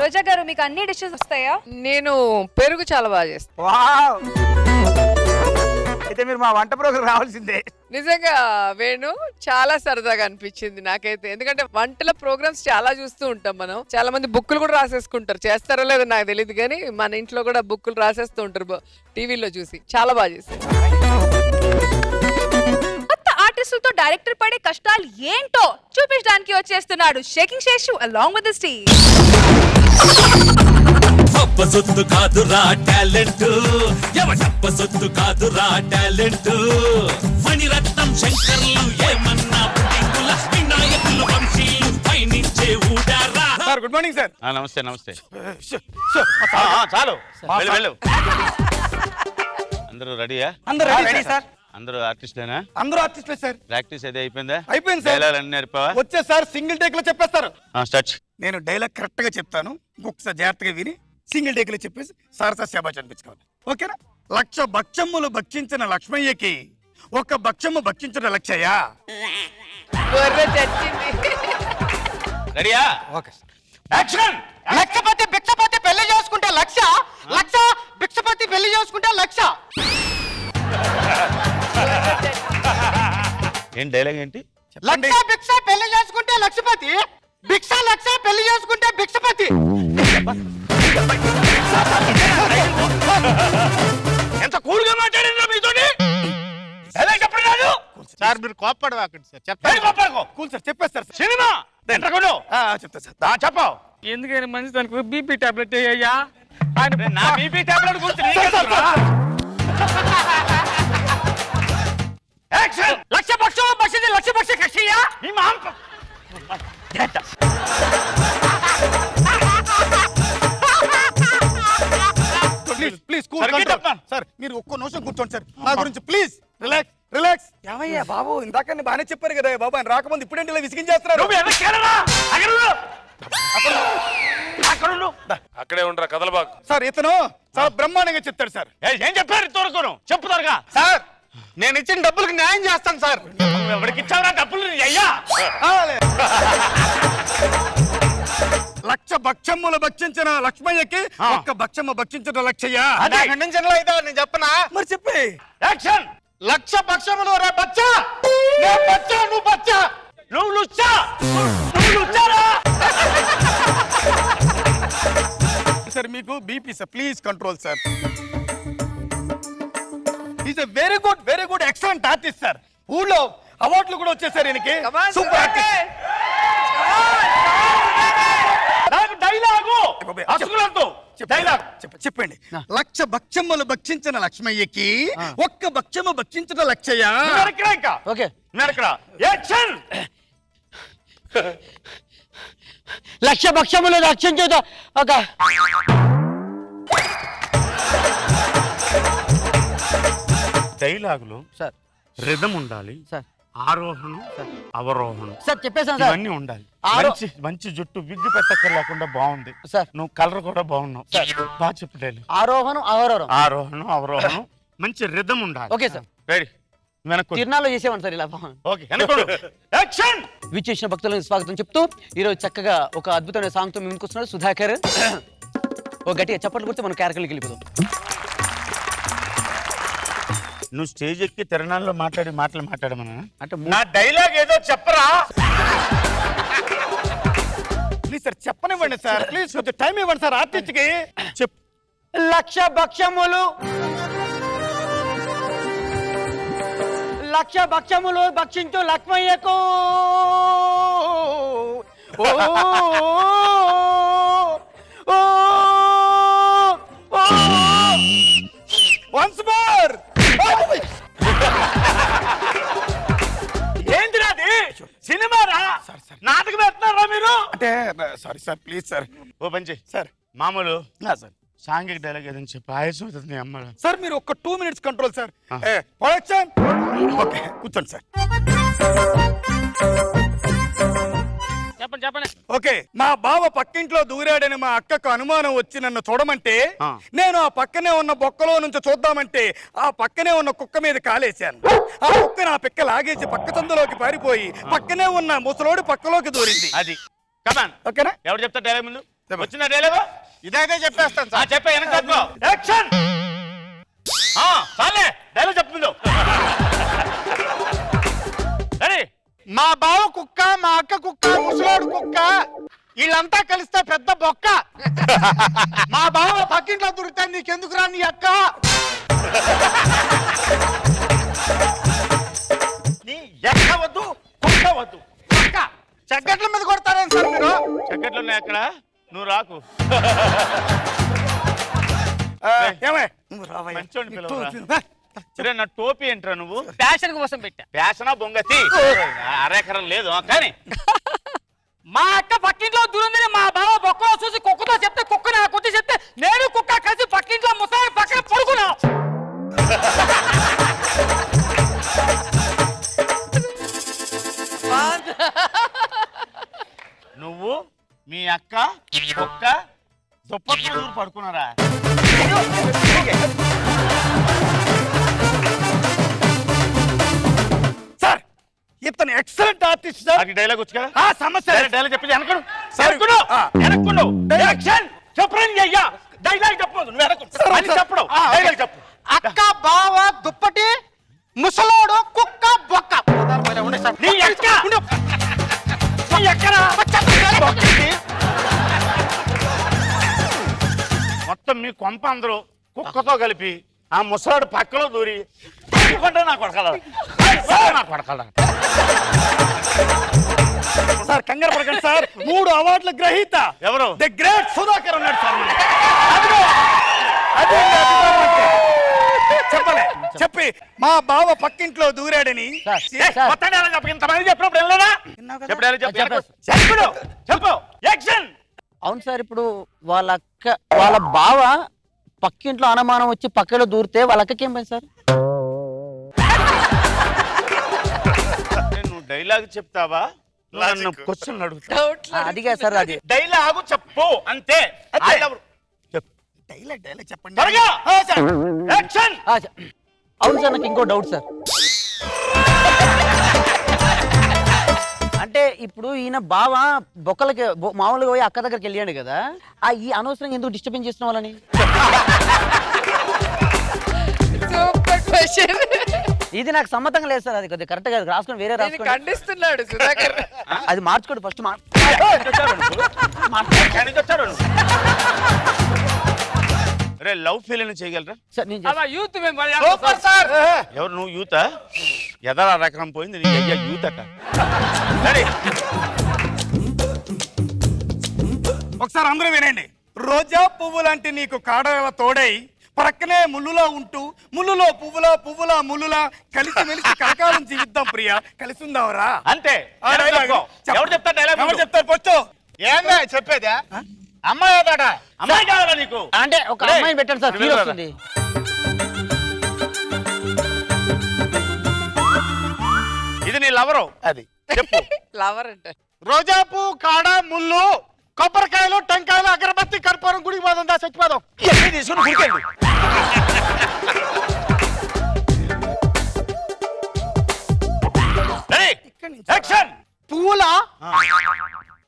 రోజా గారు మీకు అన్ని డిషెస్ వస్తాయా?
నేను పెరుగు చాలా బాగా చేస్తాను.
అయితే మీరు మా వంట ప్రోగ్రాం రావాల్సిందే.
నిజంగా వేణు చాలా సరదాగా అనిపించింది నాకైతే, ఎందుకంటే వంటల ప్రోగ్రామ్స్ చాలా చూస్తూ ఉంటాం మనం. చాలా మంది బుక్కులు కూడా రాసేసుకుంటారు, చేస్తారో లేదో నాకు తెలియదు కానీ మన ఇంట్లో కూడా బుక్కులు రాసేస్తూ ఉంటారు టీవీలో చూసి. చాలా బాగా చేస్తారు.
కొత్త ఆర్టిస్టులతో డైరెక్టర్ పడే కష్టాలు ఏంటో చూపించడానికి వచ్చేస్తున్నాడు shaking Seshu along with the Steve.
సొత్తు కాదురా టాలెంట్, ఎవడప్ప సొత్తు కాదురా టాలెంట్, మణిరత్నం శంకర్లు ఏమన్నా పుట్టింగుల వినాయకులు వంశీలు పైనుంచే ఊడారా.
Sir good morning sir.
నమస్తే నమస్తే. చాలు వెళ్ళు. అందరూ రెడీయా?
అందరూ రెడీ సార్.
అందరూ ఆర్టిస్టులేనా?
అందరూ ఆర్టిస్టులే సార్.
ప్రాక్టీస్ అయితే అయిపోయిందా?
అయిపోయింది సార్.
డైలాగ్ అన్ని నేర్పావా?
వచ్చే సార్ సింగిల్ టేక్ లో చెప్పేస్తారు.
స్టార్ట్.
నేను డైలాగ్ కరెక్ట్ గా చెప్తాను, ఇంకొకసారి జాగ్రత్తగా విని సింగిల్ టేక్ లో చెప్పేసి సార్ శాబాష్ అనిపించుకోవాలి. ఓకేనా? 1,00,000 భక్ష్యములు భక్షించిన లక్ష్మయ్యకి 1 భక్ష్యము భక్షించిన లక్షయ్య.
రెడీయా?
ఓకే. యాక్షన్.
లక్షపతి భిక్షపతి పెళ్లి చేసుకుంటే 1,00,000, 1,00,000 భిక్షపతి పెళ్లి చేసుకుంటే 1,00,000.
ఏం డైలాగ్ ఏంటి?
1,00,000 భిక్ష పెళ్లి చేసుకుంటే లక్షపతి, భిక్ష 1,00,000 పెళ్లి చేసుకుంటే భిక్షపతి.
ఎంత కూల్గా మాట్లాడిండ్రా మీతోటి ఎలా చెప్పండి రాదు
సార్ మీరు కోప్పడవాకండి సార్ చెప్పండి.
కూల్ సార్ చెప్పేస్తారు సినిమా చెప్తా సార్ చెప్పావు
ఎందుకని మంచి దానికి బీపీ టాబ్లెట్ అయ్యా
నా బీపీ టాబ్లెట్ గురించి లక్ష పక్షం పక్షి లక్ష పక్ష కక్షయ్యా మీ మామ
ప్లీజ్ సార్ మీరు ఒక్క నిమిషం కూర్చోండి సార్ నా గురించి ప్లీజ్ రిలాక్స్ రిలాక్స్.
ఏమయ్యా బాబు ఇందాక బాగానే చెప్పారు కదా బాబు ఆయన రాకముందు ఇప్పుడేంటి ఇలా విసిగించేస్తున్నారు
అక్కడే ఉండరా కదలబాకు.
సార్ ఇతను చాలా బ్రహ్మాండంగా చెప్తాడు సార్.
ఏం చెప్పారు ఇంతవరకు చెప్పుతారుగా
సార్ నేను ఇచ్చిన డబ్బులకు న్యాయం చేస్తాను సార్.
ఎవరికి ఇచ్చావురా డబ్బులు అయ్యా
లక్ష భక్షమ్ములు భక్షించిన లక్ష్మయ్యకి ఒక్క భక్షమ్మ భక్షించిన లక్షయ్య నేను చెప్పనా
మరి చెప్పి
యాక్షన్. లక్ష భక్షములు రే బచ్చా నేను బచ్చా నువ్వు బచ్చా
నువ్వు లుచ్చా నువ్వు లుచ్చారా
సార్ మీకు BP sir please control sir. Is a very good excellent artist sir. ఊళ్ళో అవార్డులు కూడా వచ్చేసారు ఈయనకి. Super artist.
నాకు డైలాగు అసలు డైలాగ్
చెప్పండి. లక్ష భక్షమ్మలు భక్షించిన లక్ష్మయ్యకి ఒక్క భక్షమ భక్షించిన లక్షయ్య.
ఇంకా ఓకే యాక్షన్.
లక్ష భక్షములు రక్షించు ఒక
డైలాగులు సార్ రిథం ఉండాలి సార్, ఆరోహణం అవరోహణం
సార్ చెప్పేసాను సార్
ఇవన్నీ ఉండాలి. మంచి జుట్టు విగ్గు పెట్టక్కర్లేకుండా బాగుంది సార్. నువ్వు కలర్ కూడా బాగున్నావు బాగా చెప్పు డైలాగ్.
ఆరోహణం అవరోహణం
ఆరోహణం అవరోహణం మంచి రిథం ఉండాలి.
ఓకే సార్
రెడీ వెనక్కు
తిరునాళ్ళు చేసేవాడి సార్ ఇలా.
ఓకే వెనక్కు యాక్షన్.
విచ్చేసిన భక్తులకు స్వాగతం చెప్తూ ఈరోజు చక్కగా ఒక అద్భుతమైన సాంగ్ తో మేము ముందుకొస్తున్నారు సుధాకర్. ఓ గట్టిగా చప్పట్లు కొడితే మనం క్యారెక్టర్కి వెళ్ళిపోతాం.
నువ్వు స్టేజ్ ఎక్కి తిరణాల్లో మాట్లాడమన్నా అంటే నా డైలాగ్ ఏదో చెప్పరా
ప్లీజ్ సార్ చెప్పనివ్వండి సార్. ప్లీజ్ కొంచెం టైం ఇవ్వండి సార్ ఆర్టిస్ట్ కి.
చెప్ లక్ష భక్షములు భక్షించు లక్ష్మయ్యకు
వన్స్ మోర్.
ఏంటిది సినిమారా నాటకం వేస్తున్నారా మీరు?
అంటే సారీ సార్ ప్లీజ్ సార్.
ఓ పంచి సార్ మామూలు సార్ సాంఘిక డైలాగ్ ఏదని చెప్పి ఆయాసం అవుతుంది అమ్మ
సార్. మీరు ఒక 2 minutes control sir. Production okay కూర్చోండి సార్.
చెప్పండి
ఓకే. మా బావ పక్కింట్లో దూరాడని మా అక్కకు అనుమానం వచ్చి నన్ను చూడమంటే నేను ఆ పక్కనే ఉన్న బొక్కలో నుంచి చూద్దామంటే ఆ పక్కనే ఉన్న కుక్క మీద కాలేశాను. ఆ కుక్క నా పిక్క లాగేసి పక్క సందులోకి పారిపోయి పక్కనే ఉన్న ముసలోడు పక్కలోకి దూరింది.
అది కమాన్
ఓకేనా?
ఎవరు చెప్తారు డైలాగ్ ముందు? వచ్చిన డైలాగ్
ఇదే చెప్పేస్తాను సార్.
చెప్పే వెనక యాక్షన్. చాలే డైలాగ్ చెప్పు ముందు. సరే
మా బావ కుక్క మా అక్క కుక్క ముసలోడు కుక్క వీళ్ళంతా కలిస్తే పెద్ద బొక్క. మా బావ పక్కింట్లో దొరికితే నీకెందుకు రా నీ అక్క?
నీ ఎక్క వద్దు కుక్క వద్దు కుక్క.
చెగ్గట్ల మీద కొడతారేం సార్ మీరు?
చెక్కట్లు ఉన్నాయి అక్కడ నువ్వు రాకు.
ఏమే
మంచోండి పిల్లవరా. సరే నా టోపీ ఏంట్రా నువ్వు?
ఫ్యాషన్ కోసం పెట్టా.
ఫ్యాషనా బొంగతి అరేకరం లేదు కానీ
మా అక్క పక్కింట్లో దూరందని మా బావ బొక్కలో చూసి కుక్కతో చెప్తే కుక్క నా కొద్ది చెప్తే నేను కుక్క కలిసి పక్కింట్లో ముసాయి పక్కన పడుకున్నా.
నువ్వు మీ అక్క కుక్క దుప్పట్లో దూరు పడుకున్నారా?
సార్ ఇతను ఎక్సలెంట్ ఆర్టిస్ట్ సార్.
అది డైలాగ్ వచ్చు కదా?
సమస్య
డైలాగ్ చెప్పి వెనకడు యాక్షన్ చెప్పండి అయ్యా. డైలాగ్ చెప్పదు నువ్వు వెనక చెప్పడం డైలాగ్ చెప్పు.
అక్క బావ దుప్పటి ముసలోడు కుక్క బొక్క.
నీ అక్క నీ ఎక్కరా మొత్తం మీ కొంప అందరూ కుక్క
కుక్కతో కలిపి ఆ ముసలాడు పక్కలో దూరి నా కొడకల నా కొడకల
సార్ కంగారు పడకండి సార్ 3 అవార్డుల గ్రహీత
ఎవరు
ది గ్రేట్ సుధాకర్ ఉన్నాడు సార్ చెప్పలే చెప్పి మా బావ పక్కింట్లో దూరాడని
ఇంతమంది చెప్పినప్పుడు వెళ్ళలేదా చెప్పు యాక్షన్.
అవును సార్, ఇప్పుడు వాళ్ళ బావ పక్కింట్లో అనుమానం వచ్చి పక్కలో దూరితే వాళ్ళ అక్కకి ఏం పని సార్?
నువ్వు డైలాగ్ చెప్తావా క్వశ్చన్ అడుగుతా?
అదిగా సార్, అది
డైలాగు చెప్పు అంతే.
డైలాగ్ చెప్పండి.
అవును సార్, నాకు ఇంకో డౌట్ సార్. అంటే ఇప్పుడు ఈయన బావ బొక్కలకి మామూలుగా పోయి అక్క దగ్గరికి వెళ్ళాడు కదా, ఈ అనవసరంగా ఎందుకు డిస్టర్బెన్స్ చేసిన వాళ్ళని? ఇది నాకు సమ్మతంగా లేదు సార్, అది కొద్దిగా కరెక్ట్ గా రాసుకొని వేరే రాసుకొని
ఖండిస్తున్నాడు సుధాకర్.
అది మార్చుకోండి ఫస్ట్.
రే లవ్ ఫీలింగ్ చేయగలరా
సార్?
యూత్
ఎవరు నువ్వు యూతా? ఎదరా రకం పోయింది నీ అయ్యా యూత్ అట.
ఒకసారి అందరూ వినండి. రోజా పువ్వు లాంటి నీకు కాడల తోడై పక్కనే ముళ్ళులా ఉంటూ ముళ్ళులో పువ్వులా ముళ్ళులా కలిసి మెలిసి కలకాలం జీవిద్దాం ప్రియా, కలిసి ఉందాంరా.
అంతే.
ఎవరు చెప్తారు పొచ్చు?
ఏందా చెప్పేదా? అమ్మాయి అవుతాడా? అమ్మాయి కావాలా నీకు?
అంటే ఒక అమ్మాయిని పెట్టండి సార్, ఫీల్ వస్తుంది.
ఇది నీ లవరు?
అది
చెప్పు.
లవర్ అంటే
రోజాపు కాడ ముళ్ళు కొబ్బరికాయలు టెంకాయలు అగరబత్తి కర్పూరం గుడికి పోదా చచ్చిపోదాం తీసుకుని గుడికెళ్ళి.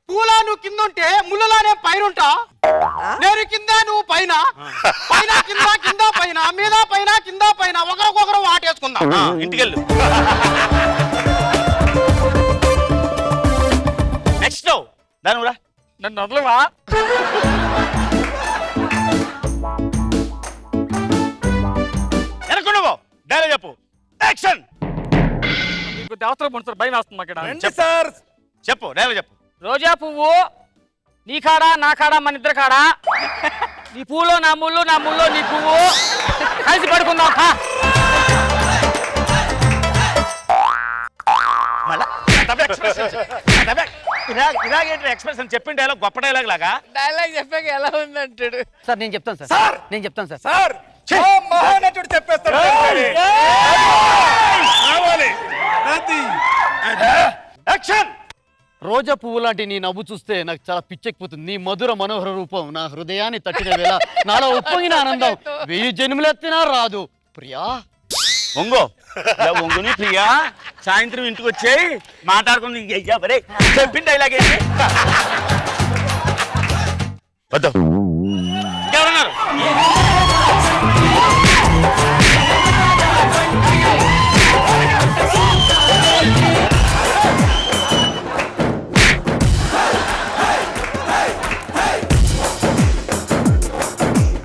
పూలా నువ్వు కింద ఉంటే ముళ్ళలా నేను పైన ఉంటా. నేను కింద నువ్వు పైన, పైన కింద కింద పైన మీద పైన కింద పైన ఒకరికొకరు వాటేసుకుందాం.
ఇంటికెళ్ళు. నెక్స్ట్ దాని రా
నన్ను వదలవా?
ఎనకుండా డైలాగ్ చెప్పు. యాక్షన్.
నీకు దేవతలు పండుతారు, భయం వేస్తుంది అక్కడ.
సార్
చెప్పు, డైలాగ్ చెప్పు.
రోజా పువ్వు నీ కాడా నా కాడా మన ఇద్దరు కాడా, నీ పువ్వులో నా ముళ్ళు నా ముళ్ళో నీ పువ్వు, కలిసి పడుకుందాం.
ఇలాగేంటి ఎక్స్ప్రెషన్ చెప్పిన డైలాగ్ గొప్ప డైలాగ్ లాగా.
డైలాగ్ చెప్పాక ఎలా ఉందంటాడు
సార్. నేను చెప్తాను సార్, నేను చెప్తాను సార్.
సార్ మహానటుడు చెప్పేస్తాడు.
రోజా పువ్వు లాంటి నీ నవ్వు చూస్తే నాకు చాలా పిచ్చెక్కిపోతుంది. నీ మధుర మనోహర రూపం నా హృదయాన్ని తట్టిన వేళ నాలో ఉప్పొంగిన ఆనందం 1000 జన్మలెత్తినా రాదు ప్రియా.
ఒంగో ఒంగుని ప్రియా, సాయంత్రం ఇంటికి వచ్చేయి మాట్లాడుకుంది. చెప్పిన డైలాగ్ ఏంటి? వద్దు ఇంకెవరున్నారు?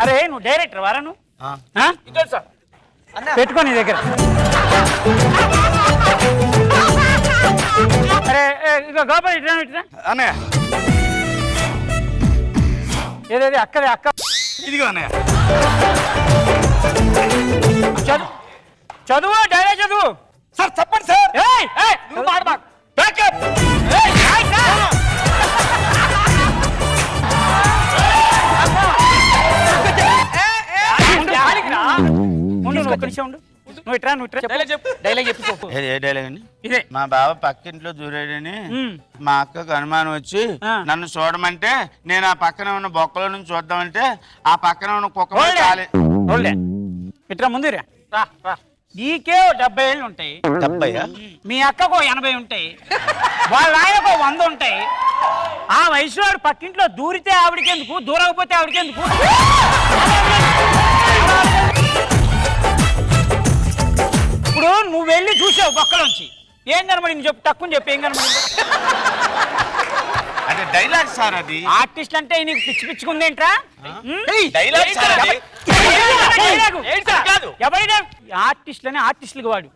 అరే నువ్వు డైరెక్టర్ వారా? నువ్వు పెట్టుకో నీ దగ్గర. అరే ఇక గోపాల్ ఇట్లా ఇట్లా
అన్నయ్య,
ఏదేది అక్కడే అక్క.
ఇదిగో అన్నయ్య.
చదువు డైరెక్ట్ చదువు.
సార్ చెప్పండి సార్.
నువ్వు మాట మాకు.
మా బావ పక్కింట్లో దూరాడని మా అక్కకు అనుమానం వచ్చి నన్ను చూడమంటే నేను ఆ పక్కన ఉన్న బొక్కలో నుంచి చూద్దామంటే ఆ పక్కన ఉన్న కుక్క
ఇట్లా ముందు నీకే 70 ఏళ్ళు ఉంటాయి.
70?
మీ అక్కకు 80 ఉంటాయి. వాళ్ళ ఆయనకు 100 ఉంటాయి. ఆ వయసు వాడు పక్కింట్లో దూరితే ఆవిడకెందుకు, దూరకపోతే ఆవిడకెందుకు? ఇప్పుడు నువ్వు వెళ్ళి చూసావు బొక్కలోంచి, ఏం కనబడింది చెప్పు, తక్కువ చెప్పి ఏం కనబడింది?
అదే డైలాగ్ సార్ అది.
ఆర్టిస్ట్ అంటే నీకు పిచ్చి పిచ్చుకుందేంట్రా?
డైలాగ్ సార్ అది.
ఎవరైనా ఆర్టిస్టులని ఆర్టిస్టులకు వాడు.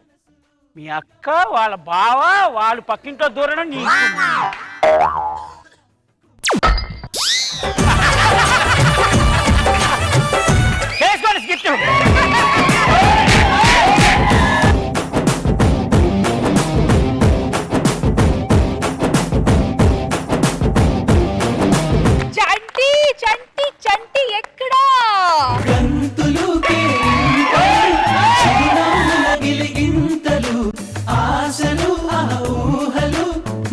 మీ అక్క వాళ్ళ బావ వాళ్ళు పక్కింట్లో దూరడం నీకు చేసుకోండి స్కిట్.
చంటి చంటి చంటి ఎక్కడా?
ఆశలు ఆ ఊహలు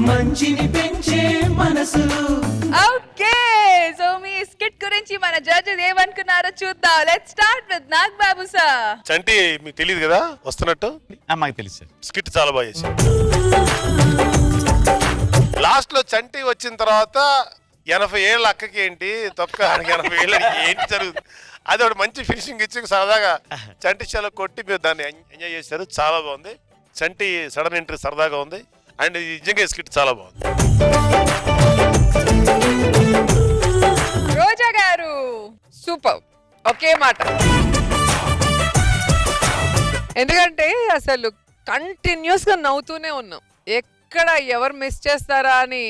మంచిని పెంచే మనసు.
ఓకే సో మీ స్కిట్ గురించి మన జడ్జెస్ ఏమనుకున్నారో చూద్దాం. Let's start with Nag Babu sir.
Chanti మీకు తెలియదు కదా వస్తున్నట్టు?
మాకు తెలుసు.
స్కిట్ చాలా బాగా చేశారు. లాస్ట్ లో చంటి వచ్చిన తర్వాత 80 ఏళ్ళ అక్కకి ఏంటి తొక్క 80 ఏళ్ళకి ఏంటి జరుగుతుంది, అది ఒకటి మంచి ఫినిషింగ్ ఇచ్చి సరదాగా చంటి చాలా కొట్టి మీరు దాన్ని ఎంజాయ్ చేశారు. చాలా బాగుంది. చంటి సడన్ ఎంట్రీ సరదాగా ఉంది అండ్ నిజంగా స్కిట్ చాలా బాగుంది.
రోజా గారు సూపర్. ఒకే మాట, ఎందుకంటే అసలు కంటిన్యూస్ గా నవ్వుతూనే ఉన్నాం. ఎక్కడ ఎవరు మిస్ చేస్తారా అని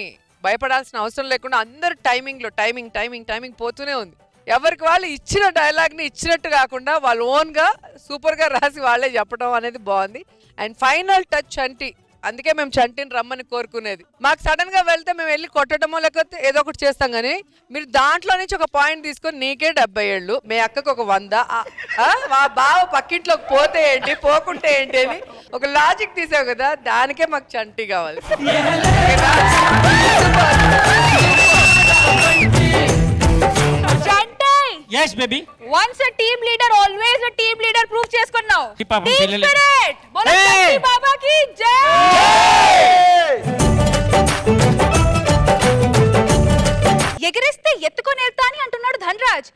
భయపడాల్సిన అవసరం లేకుండా అందరు టైమింగ్ లో టైమింగ్ టైమింగ్ టైమింగ్ పోతూనే ఉంది. ఎవరికి వాళ్ళు ఇచ్చిన డైలాగ్ ని ఇచ్చినట్టు కాకుండా వాళ్ళు ఓన్ గా సూపర్ గా రాసి వాళ్ళే చెప్పడం అనేది బాగుంది. అండ్ ఫైనల్ టచ్ చంటి, అందుకే మేము చంటిని రమ్మని కోరుకునేది. మాకు సడన్ గా వెళ్తే మేము వెళ్ళి కొట్టడమో లేకపోతే ఏదో ఒకటి చేస్తాం, కానీ మీరు దాంట్లో నుంచి ఒక పాయింట్ తీసుకొని నీకే 70 ఏళ్ళు, మీ అక్కకు ఒక 100, మా బావ పక్కింట్లోకి పోతే ఏంటి పోకుంటే ఏంటి అని ఒక లాజిక్ తీసావు కదా, దానికే మాకు చంటి కావాలి.
yes baby
once a team leader always a team leader prove చేసుకున్నావు.
పాపం పిల్లలు
బోలో చంటి బాబా కి జై. ఎగరేస్తే ఎత్తుకొని వెళ్తా అని అంటున్నాడు ధనరాజ్.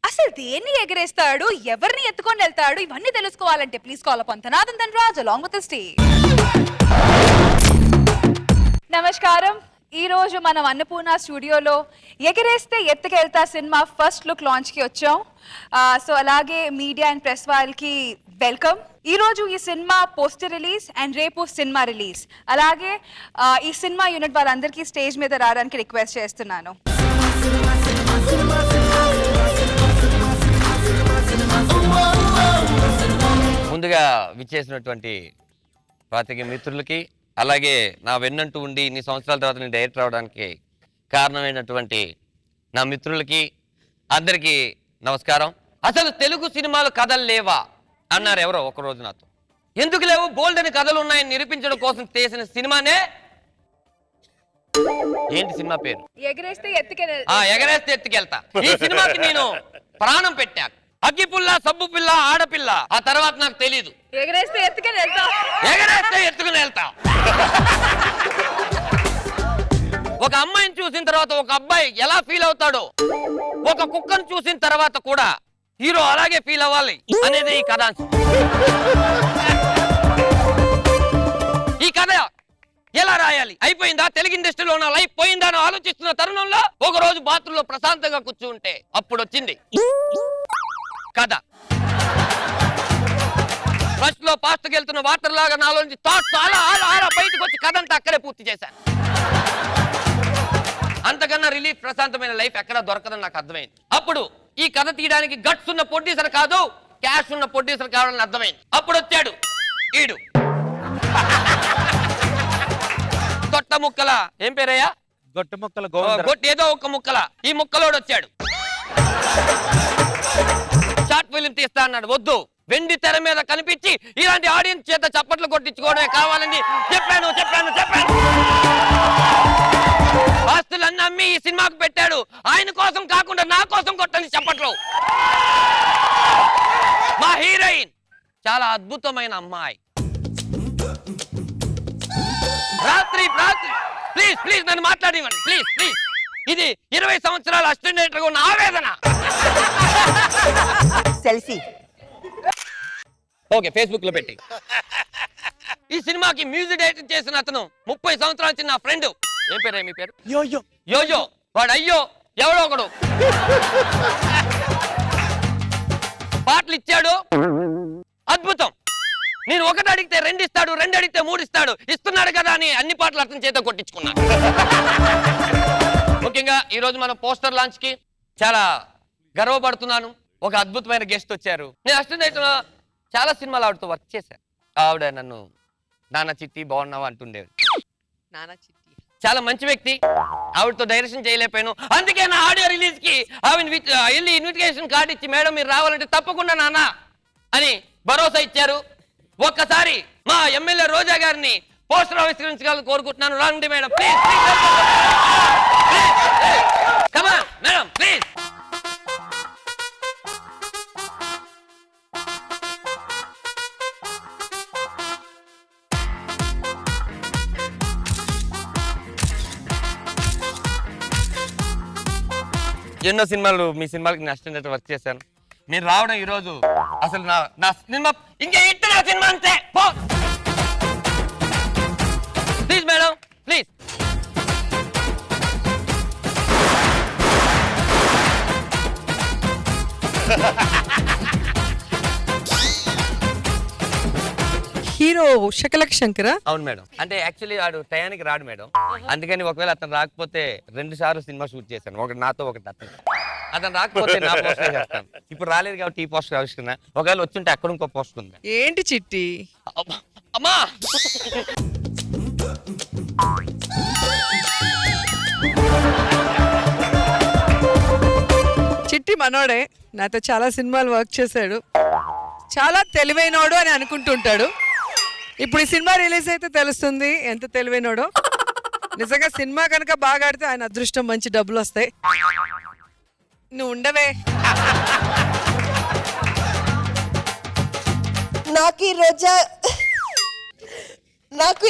అసలు దేన్ని ఎగరేస్తాడు, ఎవరిని ఎత్తుకొని వెళ్తాడు, ఇవన్నీ తెలుసుకోవాలంటే ప్లీజ్ కాల్ అపాన్ ధనాథన్ Dhanraj along with the stage. నమస్కారం. ఈ రోజు మనం అన్నపూర్ణ స్టూడియోలో ఎగరేస్తే ఎత్తుకెళ్తా సినిమా ఫస్ట్ లుక్ లాంచ్కి వచ్చాం. సో అలాగే మీడియా అండ్ ప్రెస్ వాళ్ళకి వెల్కమ్. ఈ రోజు ఈ సినిమా పోస్టర్ రిలీజ్ అండ్ రేపు సినిమా రిలీజ్. అలాగే ఈ సినిమా యూనిట్ వాళ్ళందరికీ స్టేజ్ మీద రావడానికి రిక్వెస్ట్ చేస్తున్నాను.
ముందుగా విచ్చేసినటువంటి పాత్రికేయ మిత్రులకి, అలాగే నా వెన్నంటూ ఉండి ఇన్ని సంవత్సరాల తర్వాత నేను డైరెక్టర్ అవడానికి కారణమైనటువంటి నా మిత్రులకి అందరికీ నమస్కారం. అసలు తెలుగు సినిమాలు కథలు లేవా అన్నారు ఎవరో ఒకరోజు నాతో. ఎందుకు లేవు, బోల్డ్ అని కథలు ఉన్నాయని నిరూపించడం కోసం చేసిన సినిమానే. ఏంటి సినిమా పేరు?
ఎగరేస్తే
ఎత్తుకెళ్తా. ఈ సినిమాకి నేను ప్రాణం పెట్టా. అగ్గిపుల్ల, సబ్బు పిల్ల, ఆడపిల్ల, ఆ తర్వాత నాకు తెలీదు.
ఎగరేస్తే ఎత్తుకుని
వెళ్తా. ఒక అమ్మాయిని చూసిన తర్వాత ఒక అబ్బాయి ఎలా ఫీల్ అవుతాడో, ఒక కుక్కను చూసిన తర్వాత కూడా హీరో అలాగే ఫీల్ అవ్వాలి అనేది ఈ కథాంశం. ఈ కథ ఎలా రాయాలి, అయిపోయిందా, తెలుగు ఇండస్ట్రీలో నా లైఫ్ పోయిందా అని ఆలోచిస్తున్న తరుణంలో ఒక రోజు బాత్రూంలో ప్రశాంతంగా కూర్చుంటే అప్పుడు వచ్చింది కథ. ఫస్ట్ లో పాస్ట్కి వెళ్తున్న వాటర్ లాగా నాలో నుంచి థాట్స్ అలా బయటకు వచ్చి కథ అంతా అక్కడే పూర్తి చేశాను. అంతకన్నా రిలీఫ్, ప్రశాంతమైన లైఫ్ ఎక్కడా దొరకదని నాకు అర్థమైంది. అప్పుడు ఈ కథ తీయడానికి గట్స్ ఉన్న ప్రొడ్యూసర్ కాదు, క్యాష్ ఉన్న ప్రొడ్యూసర్ కావాలని అర్థమైంది. అప్పుడు వచ్చాడు ఈడు గొట్ట ముక్కల, ఏం పేరయ్యా?
గొట్ట ముక్కల
ఏదో ఒక ముక్కల, ఈ ముక్కలోడు వచ్చాడు. షార్ట్ ఫిలిం తీస్తా అన్నాడు. వద్దు, వెండి తెర మీద కనిపించి ఇలాంటి ఆడియన్స్ చేత చప్పట్లు కొట్టించుకోవడమే కావాలని చెప్పాను. ఆస్తులన్నీ అమ్మి ఈ సినిమాకు పెట్టాడు. ఆయన కోసం కాకుండా నా కోసం కొట్టని చప్పట్లు. మా హీరోయిన్ చాలా అద్భుతమైన అమ్మాయి. రాత్రి ప్లీజ్ నన్ను మాట్లాడివ్వండి ప్లీజ్. ఇది 20 సంవత్సరాల అసిస్టెంట్ డైరెక్టర్గా ఉన్న ఆవేదన.
సెల్ఫీ
ఓకే, ఫేస్బుక్ లో పెట్టి. ఈ సినిమాకి మ్యూజిక్ డైరెక్టర్ చేసిన అతను 30 సంవత్సరాల చిన్న నా ఫ్రెండ్. ఏం పేరు మీ పేరు?
యోయో.
యోయో. వాడు అయ్యో ఎవడో ఒకడు పాటలు ఇచ్చాడు, అద్భుతం. నేను ఒకటి అడిగితే 2 ఇస్తాడు, 2 అడిగితే 3 ఇస్తాడు. ఇస్తున్నాడు కదా అని అన్ని పాటలు అతని చేత కొట్టించుకున్నాను. ముఖ్యంగా ఈ రోజు మన పోస్టర్ లాంచ్ కి చాలా గర్వపడుతున్నాను. ఒక అద్భుతమైన గెస్ట్ వచ్చారు. నేను అసిస్టెంట్ చాలా సినిమాలు ఆవిడతో వర్క్ చేశాను. ఆవిడ నన్ను నాన్న చిట్టి బాగున్నావా అంటుండేది. చాలా మంచి వ్యక్తి. ఆవిడతో డైరెక్షన్ చేయలేకపోయాను. అందుకే నా ఆడియో రిలీజ్ కి ఆవిడ వెళ్ళి ఇన్విటేషన్ కార్డు ఇచ్చి మేడం మీరు రావాలంటే తప్పకుండా నాన్న అని భరోసా ఇచ్చారు. ఒక్కసారి మా ఎమ్మెల్యే రోజా గారిని పోస్టర్ ఆవిష్కరించాలని కోరుకుంటున్నాను. రండి madam please. Come on madam please. ఎన్నో సినిమాలు మీ సినిమాలకి నేను అసిస్టెంట్ వర్క్ చేశాను. మీరు రావడం ఈరోజు అసలు నా సినిమా ఇంకా ఇంత నా సినిమా అంతే. Please madam please.
Hero Shakalaka శంకరా?
అవును మేడం. అంటే యాక్చువల్లీ వాడు టయానికి రాడు మేడం. అందుకని ఒకవేళ అతను రాకపోతే 2 సార్లు సినిమా షూట్ చేశాను. ఒకటి నాతో ఒకటి అతను రాకపోతే నా పోస్టర్ చేస్తాను. ఇప్పుడు రాలేదు కాబట్టి ఈ పోస్టర్ ఆవిష్కరణ. ఒకవేళ వచ్చుంటే అక్కడ ఇంకో పోస్టర్ ఉంది.
ఏంటి చిట్టి?
అమ్మా
చిట్టి మనోడే, నాతో చాలా సినిమాలు వర్క్ చేశాడు. చాలా తెలివైనోడు అని అనుకుంటుంటాడు. ఇప్పుడు ఈ సినిమా రిలీజ్ అయితే తెలుస్తుంది ఎంత తెలివైనోడో. నిజంగా సినిమా కనుక బాగా ఆడితే ఆయన అదృష్టం, మంచి డబ్బులు వస్తాయి. నువ్వు ఉండవే.
నాకు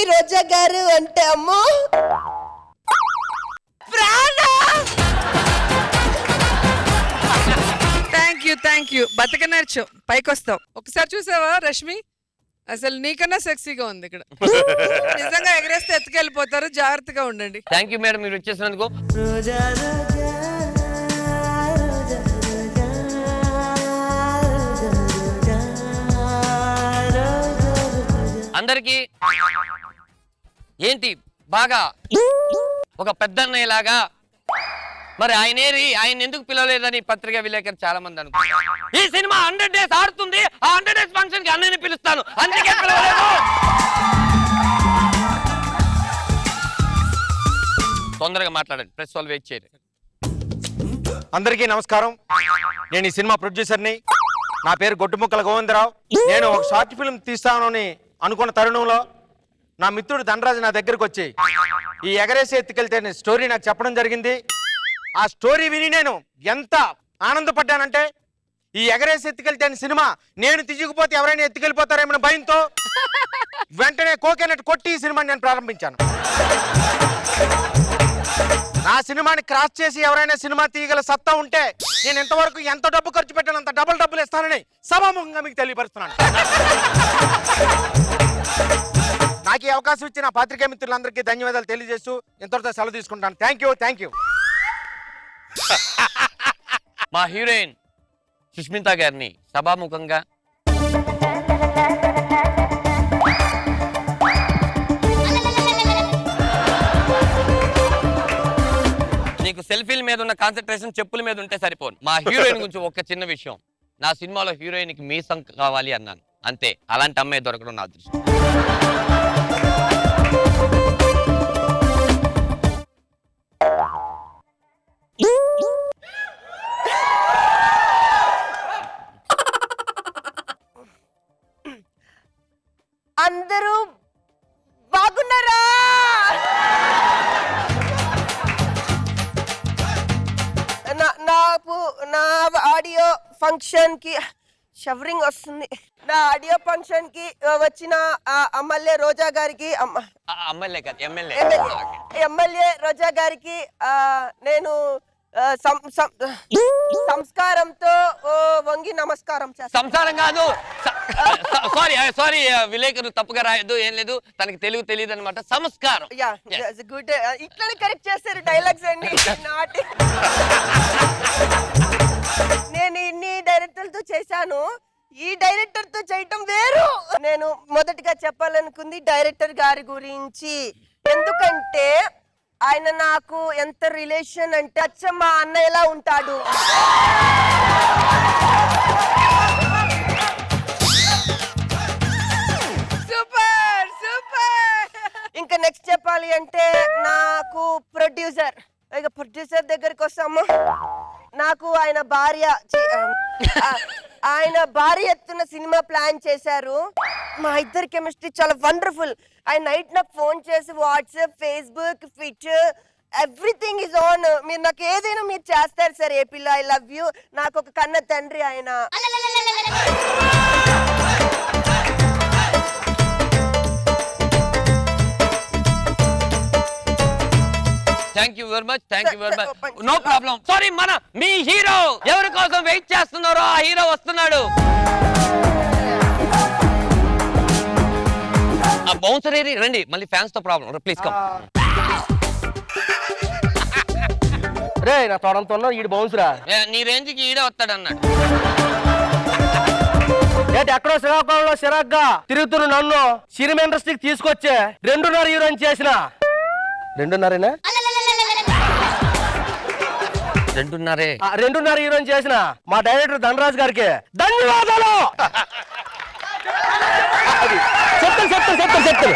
ఈ రోజా గారు అంటే అమ్మో
థ్యాంక్ యూ. బతకనర్చు పైకి వస్తావు. ఒకసారి చూసావా రష్మి? అసలు నీకన్నా సెక్సీగా ఉంది ఇక్కడ. నిజంగా ఎగరేస్తే ఎత్తుకెళ్ళిపోతారు, జాగ్రత్తగా ఉండండి.
థ్యాంక్ యూ మేడం మీరు వచ్చేసినందుకు. అందరికీ ఏంటి బాగా ఒక పెద్దన్నయ్యలాగా మరి ఆయన ఎందుకు పిలవలేదని పత్రికా విలేకరు చాలా మంది అనుకుంటారు. ఈ సినిమా 100 days ఆడుతుంది, ఆ 100 days ఫంక్షన్ కి అన్నయ్యని పిలుస్తాను, అందుకే పిలవలేదు. తొందరగా మాట్లాడండి, ప్రెస్ వాళ్ళు వెయిట్ చేయరు.
అందరికీ నమస్కారం. నేను ఈ సినిమా ప్రొడ్యూసర్ని. నా పేరు గొట్టుముక్కల గోవిందరావు. నేను ఒక షార్ట్ ఫిల్మ్ తీస్తానని అనుకున్న తరుణంలో నా మిత్రుడు ధనరాజు నా దగ్గరకు వచ్చి ఈ ఎగరేసి ఎత్తుకెళ్తే స్టోరీ నాకు చెప్పడం జరిగింది. ఆ స్టోరీ విని నేను ఎంత ఆనందపడ్డానంటే, ఈ ఎగరేసి ఎత్తుకెళ్తే సినిమా నేను తీయకపోతే ఎవరైనా ఎత్తుకెళ్ళిపోతారేమో భయంతో వెంటనే కోకేనట్టు కొట్టి ఈ సినిమాని నేను ప్రారంభించాను. నా సినిమాని క్రాస్ చేసి ఎవరైనా సినిమా తీయగల సత్తా ఉంటే నేను ఎంతవరకు ఎంత డబ్బు ఖర్చు పెట్టాను అంత డబ్బులు ఇస్తానని సభాముఖంగా మీకు తెలియపరుస్తున్నాను. నాకు ఈ అవకాశం ఇచ్చిన పాత్రికేయ మిత్రులందరికీ ధన్యవాదాలు తెలియజేస్తూ ఇంతటితో సెలవు తీసుకుంటాను. Thank you.
మా హీరోయిన్ సుష్మిత గారిని సభాముఖంగా నీకు సెల్ఫీల మీద ఉన్న కాన్సన్ట్రేషన్ చెప్పుల మీద ఉంటే సరిపోను. మా హీరోయిన్ గురించి ఒక చిన్న విషయం, నా సినిమాలో హీరోయిన్ కి మీసం కావాలి అన్నాను, అంతే. అలాంటి అమ్మాయి దొరకడం నా అదృష్టం.
అందరూ బాగున్నారా? నా ఆడియో ఫంక్షన్ కి షవరింగ్ వస్తుంది. నా ఆడియో ఫంక్షన్ కి వచ్చిన ఎమ్మెల్యే రోజా గారికి ఎమ్మెల్యే రోజా గారికి నేను సంస్కారంతో వంగి నమస్కారం చేస్తాను.
సంసారం కాదు, సారీ విలేకరు తప్పుగా రాయొద్దు, ఏం లేదు, తనకి తెలుగు తెలియదు అనమాట. సంస్కారం.
గుడ్. ఇట్లనే కరెక్ట్ చేస్తారు డైలాగ్స్ అన్ని. నేను ఇన్ని డైరెక్టర్లతో చేశాను, ఈ డైరెక్టర్ తో చేయటం వేరు. నేను మొదటిగా చెప్పాలనుకుంది డైరెక్టర్ గారి గురించి. ఎందుకంటే ఆయన నాకు ఎంత రిలేషన్ అంటే అచ్చమ్మ అన్న ఎలా ఉంటాడు. Super super. ఇంకా నెక్స్ట్ చెప్పాలి అంటే నాకు ప్రొడ్యూసర్. ఇక ప్రొడ్యూసర్ దగ్గరికి వస్తాము. నాకు ఆయన భార్య ఎత్తున సినిమా ప్లాన్ చేశారు. మా ఇద్దరి కెమిస్ట్రీ చాలా వండర్ఫుల్. ఆయన నైట్ నాకు ఫోన్ చేసి WhatsApp, Facebook, Twitter everything is on. మీరు నాకు ఏదైనా మీరు చేస్తారు సార్. ఏ పిల్ల, ఐ లవ్ యూ. నాకు ఒక కన్న తండ్రి ఆయన.
Thank you very much. No problem. Sorry, మీ హీరో ఎవరి కోసం వెయిట్ చేస్తున్నారో ఆ హీరో వస్తున్నాడు. ఆ బౌన్సర్ ఏరి రండి, మళ్ళీ ఫ్యాన్స్ తో ప్రాబ్లం. Please come.
రే నా తోడంతో ఈడు బౌన్సరా.
నీ రేంజ్ కి ఈడే వస్తాడు అన్నాడు.
ఏంటి ఎక్కడో శ్రీకాకుళంలో సిరాగ్గా తిరుగుతున్న నన్ను సినిమా ఇండస్ట్రీకి తీసుకొచ్చే 2.5 హీరోయిన్ చేసిన 2.5 హీరోయిన్ చేసిన మా డైరెక్టర్ ధనరాజ్ గారికి ధన్యవాదాలు. చెప్తాను.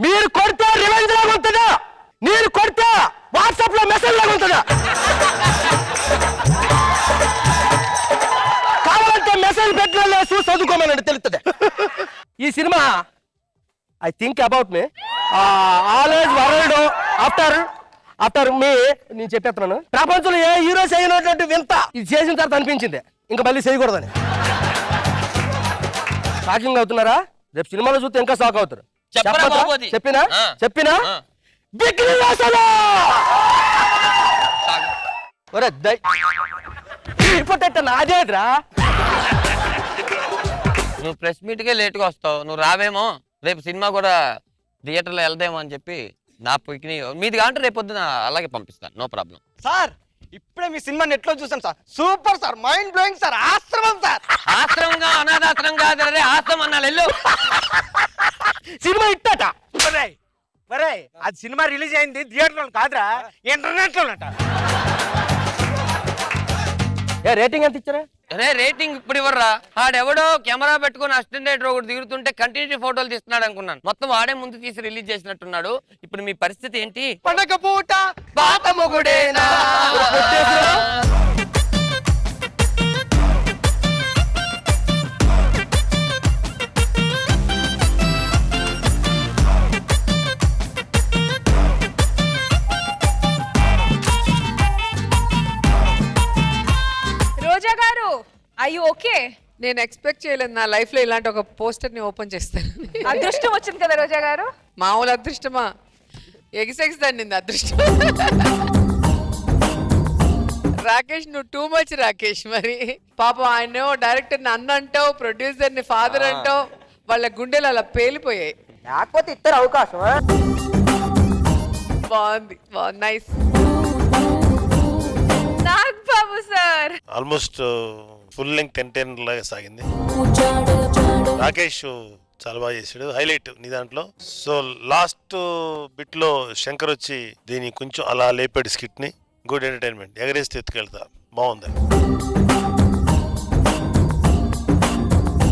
మీరు కొడితే రివెంజ్ లాగా ఉంటుందా, నేను కొడితే వాట్సాప్ లో మెసేజ్ లాగా ఉంటుందా? కావాలంటే మెసేజ్ పెట్టిన చూసి చదువుకోమని తెలుస్తుంది. ఈ cinema I think about me, always world after me. నేను చెప్పేస్తున్నాను, ప్రపంచంలో ఏ హీరో చేయనటువంటి వింత ఇది చేసిన తర్వాత అనిపించింది ఇంకా మళ్ళీ చేయకూడదని. షాకింగ్ అవుతున్నారా? రేపు సినిమాలో చూస్తే ఇంకా షాక్ అవుతారు. చెప్పినా నాదేద్రా.
నువ్వు ప్రెస్ మీట్ కే లేట్ గా వస్తావు, నువ్వు రావేమో. రేపు సినిమా కూడా థియేటర్లో వెళ్దామో అని చెప్పి నా పొయ్యి మీది కాంటే రేపు పొద్దున అలాగే పంపిస్తాను. No problem
sir. ఇప్పుడే మీ సినిమా నెట్ లో చూసాం sir. Super sir, mind blowing sir. ఆశ్రమం సార్.
ఆశ్రమంగా అనాథాశ్రమం కాదు, ఆశ్రమం అన్నా వెళ్ళు.
సినిమా ఇట్టట. అది సినిమా రిలీజ్ అయింది థియేటర్ లో కాదురా, ఇంటర్నెట్ లోనట.
రేటింగ్ ఎంత ఇచ్చారా?
రేటింగ్ ఇప్పుడు ఇవ్వరా. ఆడెవడో కెమెరా పెట్టుకుని అసిస్టెంట్ డైరెక్టర్ ఒకటి దిగుతుంటే కంటిన్యూటీ ఫోటోలు తీస్తున్నాడు అనుకున్నాను. మొత్తం వాడే ముందు తీసి రిలీజ్ చేసినట్టున్నాడు. ఇప్పుడు మీ పరిస్థితి ఏంటి?
పండగ పూట బాట మొగుడేనా.
రోజా గారు, are you okay?
నేను ఎక్స్పెక్ట్ చేయలేదు నా లైఫ్ లో ఇలాంటి ఒక పోస్టర్ ని ఓపెన్ చేస్తాను.
అదృష్టం వచ్చింది కదా రోజా గారు.
మామూలు అదృష్టమా? ఎగిసెగిసండి అదృష్టం. రాకేష్, నువ్వు టూ మచ్ రాకేష్. మరి పాపం ఆయన డైరెక్టర్ ని అన్న అంటావు, ప్రొడ్యూసర్ ని ఫాదర్ అంటావు. వాళ్ళ గుండెలు అలా పేలిపోయాయి.
లేకపోతే ఇద్దరు అవకాశం.
బాగుంది, nice.
Nagababu sir
almost full length 10 లాగా సాగింది. రాకేష్ చాలా బాగా చేశాడు. హైలైట్ నీ దాంట్లో. సో లాస్ట్ బిట్ లో శంకర్ వచ్చి దీన్ని కొంచెం అలా లేపాడు స్కిట్ ని. Good entertainment. ఎగరేస్తే ఎత్తుకెళ్తా. బాగుంది.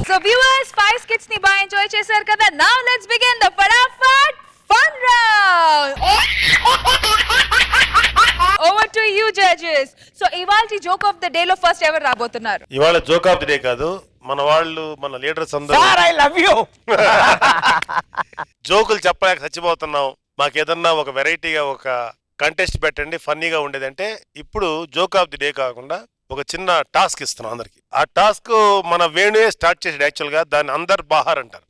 సో వ్యూవర్స్ 5 స్కిట్స్ ని బాగా ఎంజాయ్ చేశారు కదా. Now let's begin the Phataphat fun round. Over to you judges. So ఇవాల్టి జోక్ ఆఫ్ ద డే లో ఫస్ట్ ఎవరు రాబోతున్నారు?
ఇవాళ జోక్ ఆఫ్ ది డే కాదు, మన వాళ్ళు మన లీడర్స్ అందరూ
ఐ లవ్ యూ
జోకులు చెప్పలేక చచ్చిపోతున్నాం, మాకేదన్నా ఒక వెరైటీగా ఒక కంటెస్ట్ పెట్టండి ఫన్నీగా ఉండేదంటే, ఇప్పుడు జోక్ ఆఫ్ ది డే కాకుండా ఒక చిన్న టాస్క్ ఇస్తున్నాం అందరికి. ఆ టాస్క్ మన వేణువే స్టార్ట్ చేసాడు యాక్చువల్ గా. దాన్ని అందరు బాహార్ అంటారు.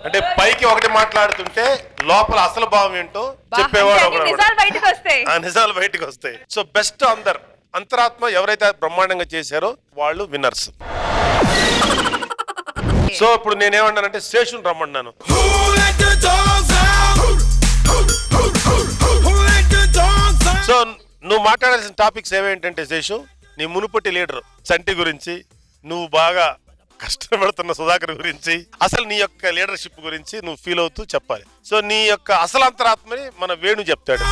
అంటే పైకి ఒకటి మాట్లాడుతుంటే లోపల అసలు భావం ఏంటో చెప్పేవాడు. నిజాలు బయటకు వస్తాయి. సో బెస్ట్ అంతరాత్మ ఎవరైతే బ్రహ్మాండంగా చేశారో వాళ్ళు విన్నర్స్. సో ఇప్పుడు నేనేమన్నానంటే శేషుని రమ్మన్నాను. సో నువ్వు మాట్లాడాల్సిన టాపిక్స్ ఏవేంటంటే శేషు, నీ మునుపటి లీడర్ చంటి గురించి, నువ్వు బాగా కష్టపడుతున్న సుధాకర్ గురించి, అసలు నీ యొక్క లీడర్షిప్ గురించి నువ్వు ఫీల్ అవుతూ చెప్పాలి. సో నీ యొక్క అసలు అంతరాత్మని మన వేణు చెప్తాడు.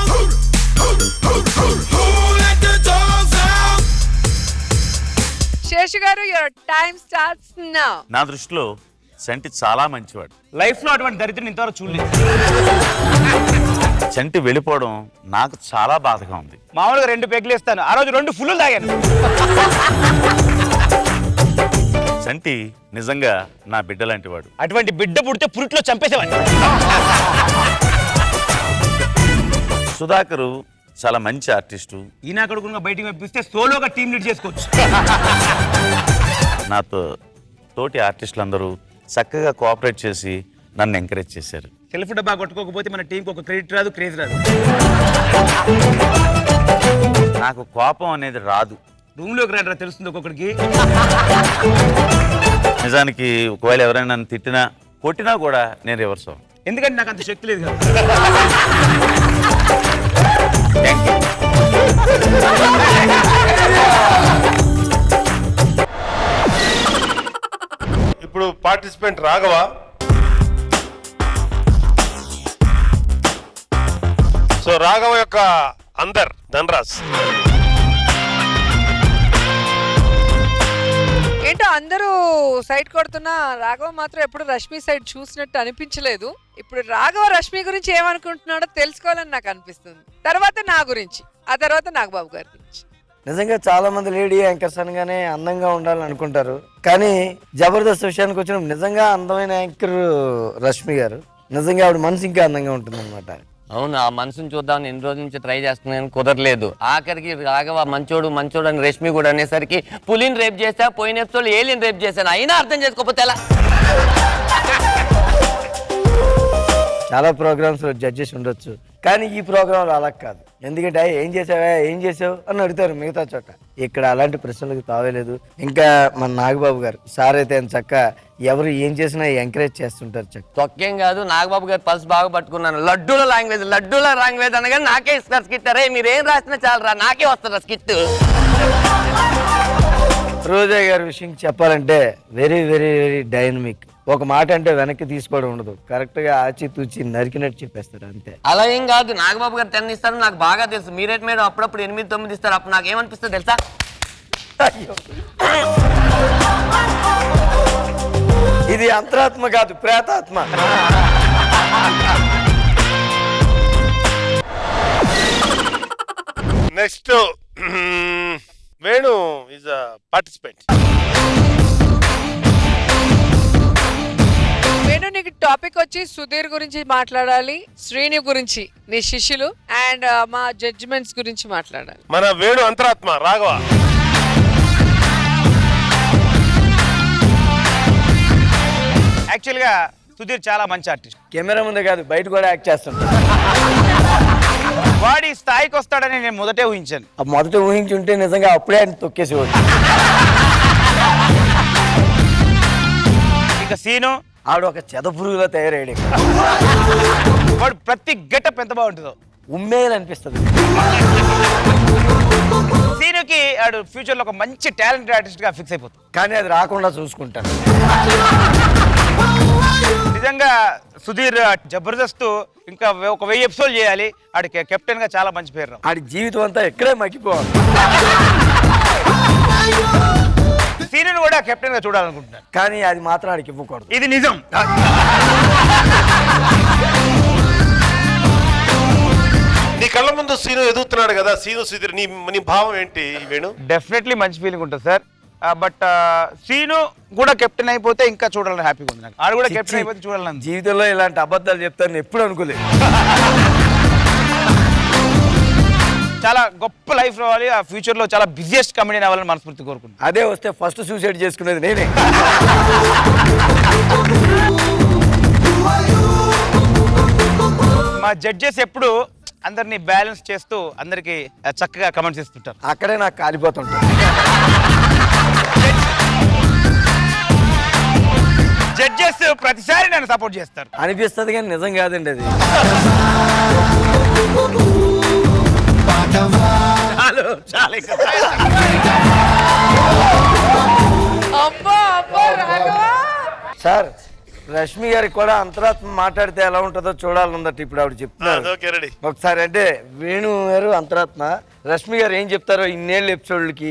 శేషు గారు, యువర్ టైం స్టార్ట్స్ నౌ.
నా దృష్టిలో చంటి చాలా మంచివాడు.
లైఫ్ లో అటువంటి దరిద్రం ఇంతవరకు చూడలేదు.
చంటి వెళ్ళిపోవడం నాకు చాలా బాధగా ఉంది.
మామూలుగా 2 పెగ్లు ఇస్తాను, ఆ రోజు 2 ఫుల్లు తాగాను.
చంటి నిజంగా నా బిడ్డ లాంటి వాడు.
అటువంటి బిడ్డ పుడితే పురిట్లో చంపేసేవాడు.
సుధాకరు చాలా మంచి ఆర్టిస్టు.
ఈయన కొడుకుగా బయటికి పంపిస్తే సోలోగా టీం లీడ్ చేసుకోవచ్చు.
నాతో తోటి ఆర్టిస్టులు అందరూ చక్కగా కోఆపరేట్ చేసి నన్ను ఎంకరేజ్ చేశారు.
సెల్ఫ్ డబ్బా కొట్టుకోకపోతే మన టీంకి ఒక క్రెడిట్ రాదు, క్రేజ్ రాదు.
నాకు కోపం అనేది రాదు.
రూమ్ లోకి రాడరా తెలుస్తుంది ఒక్కొక్కడికి.
నిజానికి ఒకవేళ ఎవరైనా నన్ను తిట్టినా కొట్టినా కూడా నేను రివర్స్ అవ్వను.
ఎందుకంటే నాకు అంత శక్తి లేదు కదా.
ఇప్పుడు పార్టిసిపెంట్ రాఘవ. సో రాఘవ యొక్క అందర్ ధనరాజ్.
ఏంటో అందరూ సైడ్ కొడుతున్నా రాఘవ మాత్రం ఎప్పుడు రష్మి సైడ్ చూసినట్టు అనిపించలేదు. ఇప్పుడు రాఘవ రష్మి గురించి ఏమనుకుంటున్నాడో తెలుసుకోవాలని నాకు అనిపిస్తుంది. తర్వాత నా గురించి, ఆ తర్వాత నాగబాబు గారి గురించి.
నిజంగా చాలా మంది లేడీ యాంకర్స్ అనగానే అందంగా ఉండాలని అనుకుంటారు, కానీ జబర్దస్త్ విషయానికి వచ్చిన నిజంగా అందమైన యాంకర్ రష్మి గారు. నిజంగా ఆవిడ మనసు ఇంకా అందంగా ఉంటుంది అనమాట.
అవును, ఆ మనసుని చూద్దామని ఎన్ని రోజుల నుంచి ట్రై చేస్తున్నాను, కుదరలేదు. ఆఖరికి రాఘవ మంచోడు మంచోడు అని రష్మి కూడా అనేసరికి పులిని రేప్ చేస్తా, పోయిన ఎపిసోడ్ ఏలిని రేప్ చేశాను, అయినా అర్థం చేసుకోకపోతే ఎలా?
చాలా ప్రోగ్రామ్స్ లో జడ్జెస్ ఉండొచ్చు, కానీ ఈ ప్రోగ్రాంలో అలా కాదు. ఎందుకంటే ఏం చేసావా ఏం చేసావు అని అడుగుతారు మిగతా చోట. ఇక్కడ అలాంటి ప్రశ్నలకు తావేలేదు. ఇంకా మన నాగబాబు గారు సార్ అయితే చక్క ఎవరు ఏం చేసినా ఎంకరేజ్ చేస్తుంటారు. చక్క
తొక్కేం కాదు, నాగబాబు గారు పల్స్ బాగా పట్టుకున్నాను. లడ్డూల లాంగ్వేజ్ అనగానే నాకే ఇస్తారు స్కిట్. అరే మీరేం రాసినా చాలరా, నాకే వస్తారా స్కిట్.
రోజా గారి విషయం చెప్పాలంటే వెరీ వెరీ వెరీ డైనమిక్. ఒక మాట అంటే వెనక్కి తీసుకోవడం ఉండదు, కరెక్ట్ గా ఆచితూచి నరికినట్టు చెప్పేస్తారు అంతే.
అలా ఏం కాదు, నాగబాబు గారు 10 ఇస్తారు నాకు బాగా తెలుసు. మీరేట్ మీద అప్పుడప్పుడు 8, 9 ఇస్తారు. అప్పుడు నాకు ఏమనిపిస్తుంది తెలుసా?
ఇది అంతరాత్మ కాదు, ప్రేతాత్మ.
Next Venu is a participant.
Venu, నీకు టాపిక్ వచ్చి సుధీర్ గురించి మాట్లాడాలి, శ్రీని గురించి నీ శిష్యులు, అండ్ మా జడ్జిమెంట్స్ గురించి మాట్లాడాలి.
మన వేణు అంతరాత్మ రాఘవ.
యాక్చువల్ గా సుధీర్ చాలా మంచి ఆర్టిస్ట్.
కెమెరా ముందే కాదు బయట కూడా యాక్ట్ చేస్తుంటాడు.
వాడి స్థాయికి వస్తాడని నేను మొదటే ఊహించాను.
మొదట ఊహించుంటే నిజంగా అప్పుడే ఆయన తొక్కేసేవాడు.
ఇక సీను
ఆవిడ ఒక చెదపురుగులో తయారయ్యాడు.
వాడు ప్రతి గెటప్ ఎంత బాగుంటుందో
ఉమ్మేయాలి అనిపిస్తుంది.
సీనుకి ఆడు ఫ్యూచర్ లో ఒక మంచి టాలెంటెడ్ ఆర్టిస్ట్ గా ఫిక్స్ అయిపోతుంది.
కానీ అది రాకుండా చూసుకుంటాను.
నిజంగా సుధీర్ జబర్దస్త్ ఇంకా ఒక 1000 ఎపిసోడ్ చేయాలి. ఆడికి కెప్టెన్ గా చాలా మంచి పేరు.
ఆడి జీవితం అంతా ఇక్కడే మగ్గిపోవాలి.
సీనుని కూడా కెప్టెన్ గా చూడాలనుకుంటున్నాను,
కానీ అది మాత్రం ఆడికి ఇవ్వకూడదు.
ఇది నిజం.
నీ కళ్ళ ముందు సీను ఎదుగుతున్నాడు కదా, సీను సుధీర్, నీ భావం ఏంటి వేణు?
డెఫినెట్లీ మంచి ఫీలింగ్ ఉంటుంది సార్. బట్ సీను కూడా కెప్టెన్ అయిపోతే ఇంకా చూడాలని హ్యాపీగా ఉంది నాకు. ఆడు కూడా కెప్టెన్ అయిపోతే చూడాలని.
జీవితంలో ఇలాంటి అబద్ధాలు చెప్తాను ఎప్పుడు అనుకోలేదు.
చాలా గొప్ప లైఫ్ రావాలి, ఆ ఫ్యూచర్ లో చాలా బిజియెస్ట్ కమెడియన్ అవ్వాలని మనస్ఫూర్తి కోరుకుంటున్నాను.
అదే వస్తే ఫస్ట్ సూసైడ్ చేసుకునేది నేనే.
మా జడ్జెస్ ఎప్పుడు అందరినీ బ్యాలెన్స్ చేస్తూ అందరికి చక్కగా కమెంట్స్ ఇస్తుంటారు.
అక్కడే నాకు కాలిపోతుంటారు.
జడ్జెస్ ప్రతిసారి నన్ను సపోర్ట్ చేస్తారు
అనిపిస్తుంది కానీ నిజం కాదండి అది.
చాలు
సార్ రష్మి గారికి కూడా అంతరాత్మ మాట్లాడితే ఎలా ఉంటుందో చూడాలన్నట్టు ఇప్పుడు ఆవిడ చెప్తున్నారు. ఒకసారి అంటే వేణు గారు అంతరాత్మ, రష్మి గారు ఏం చెప్తారో ఇన్ని ఎపిసోడ్లకి.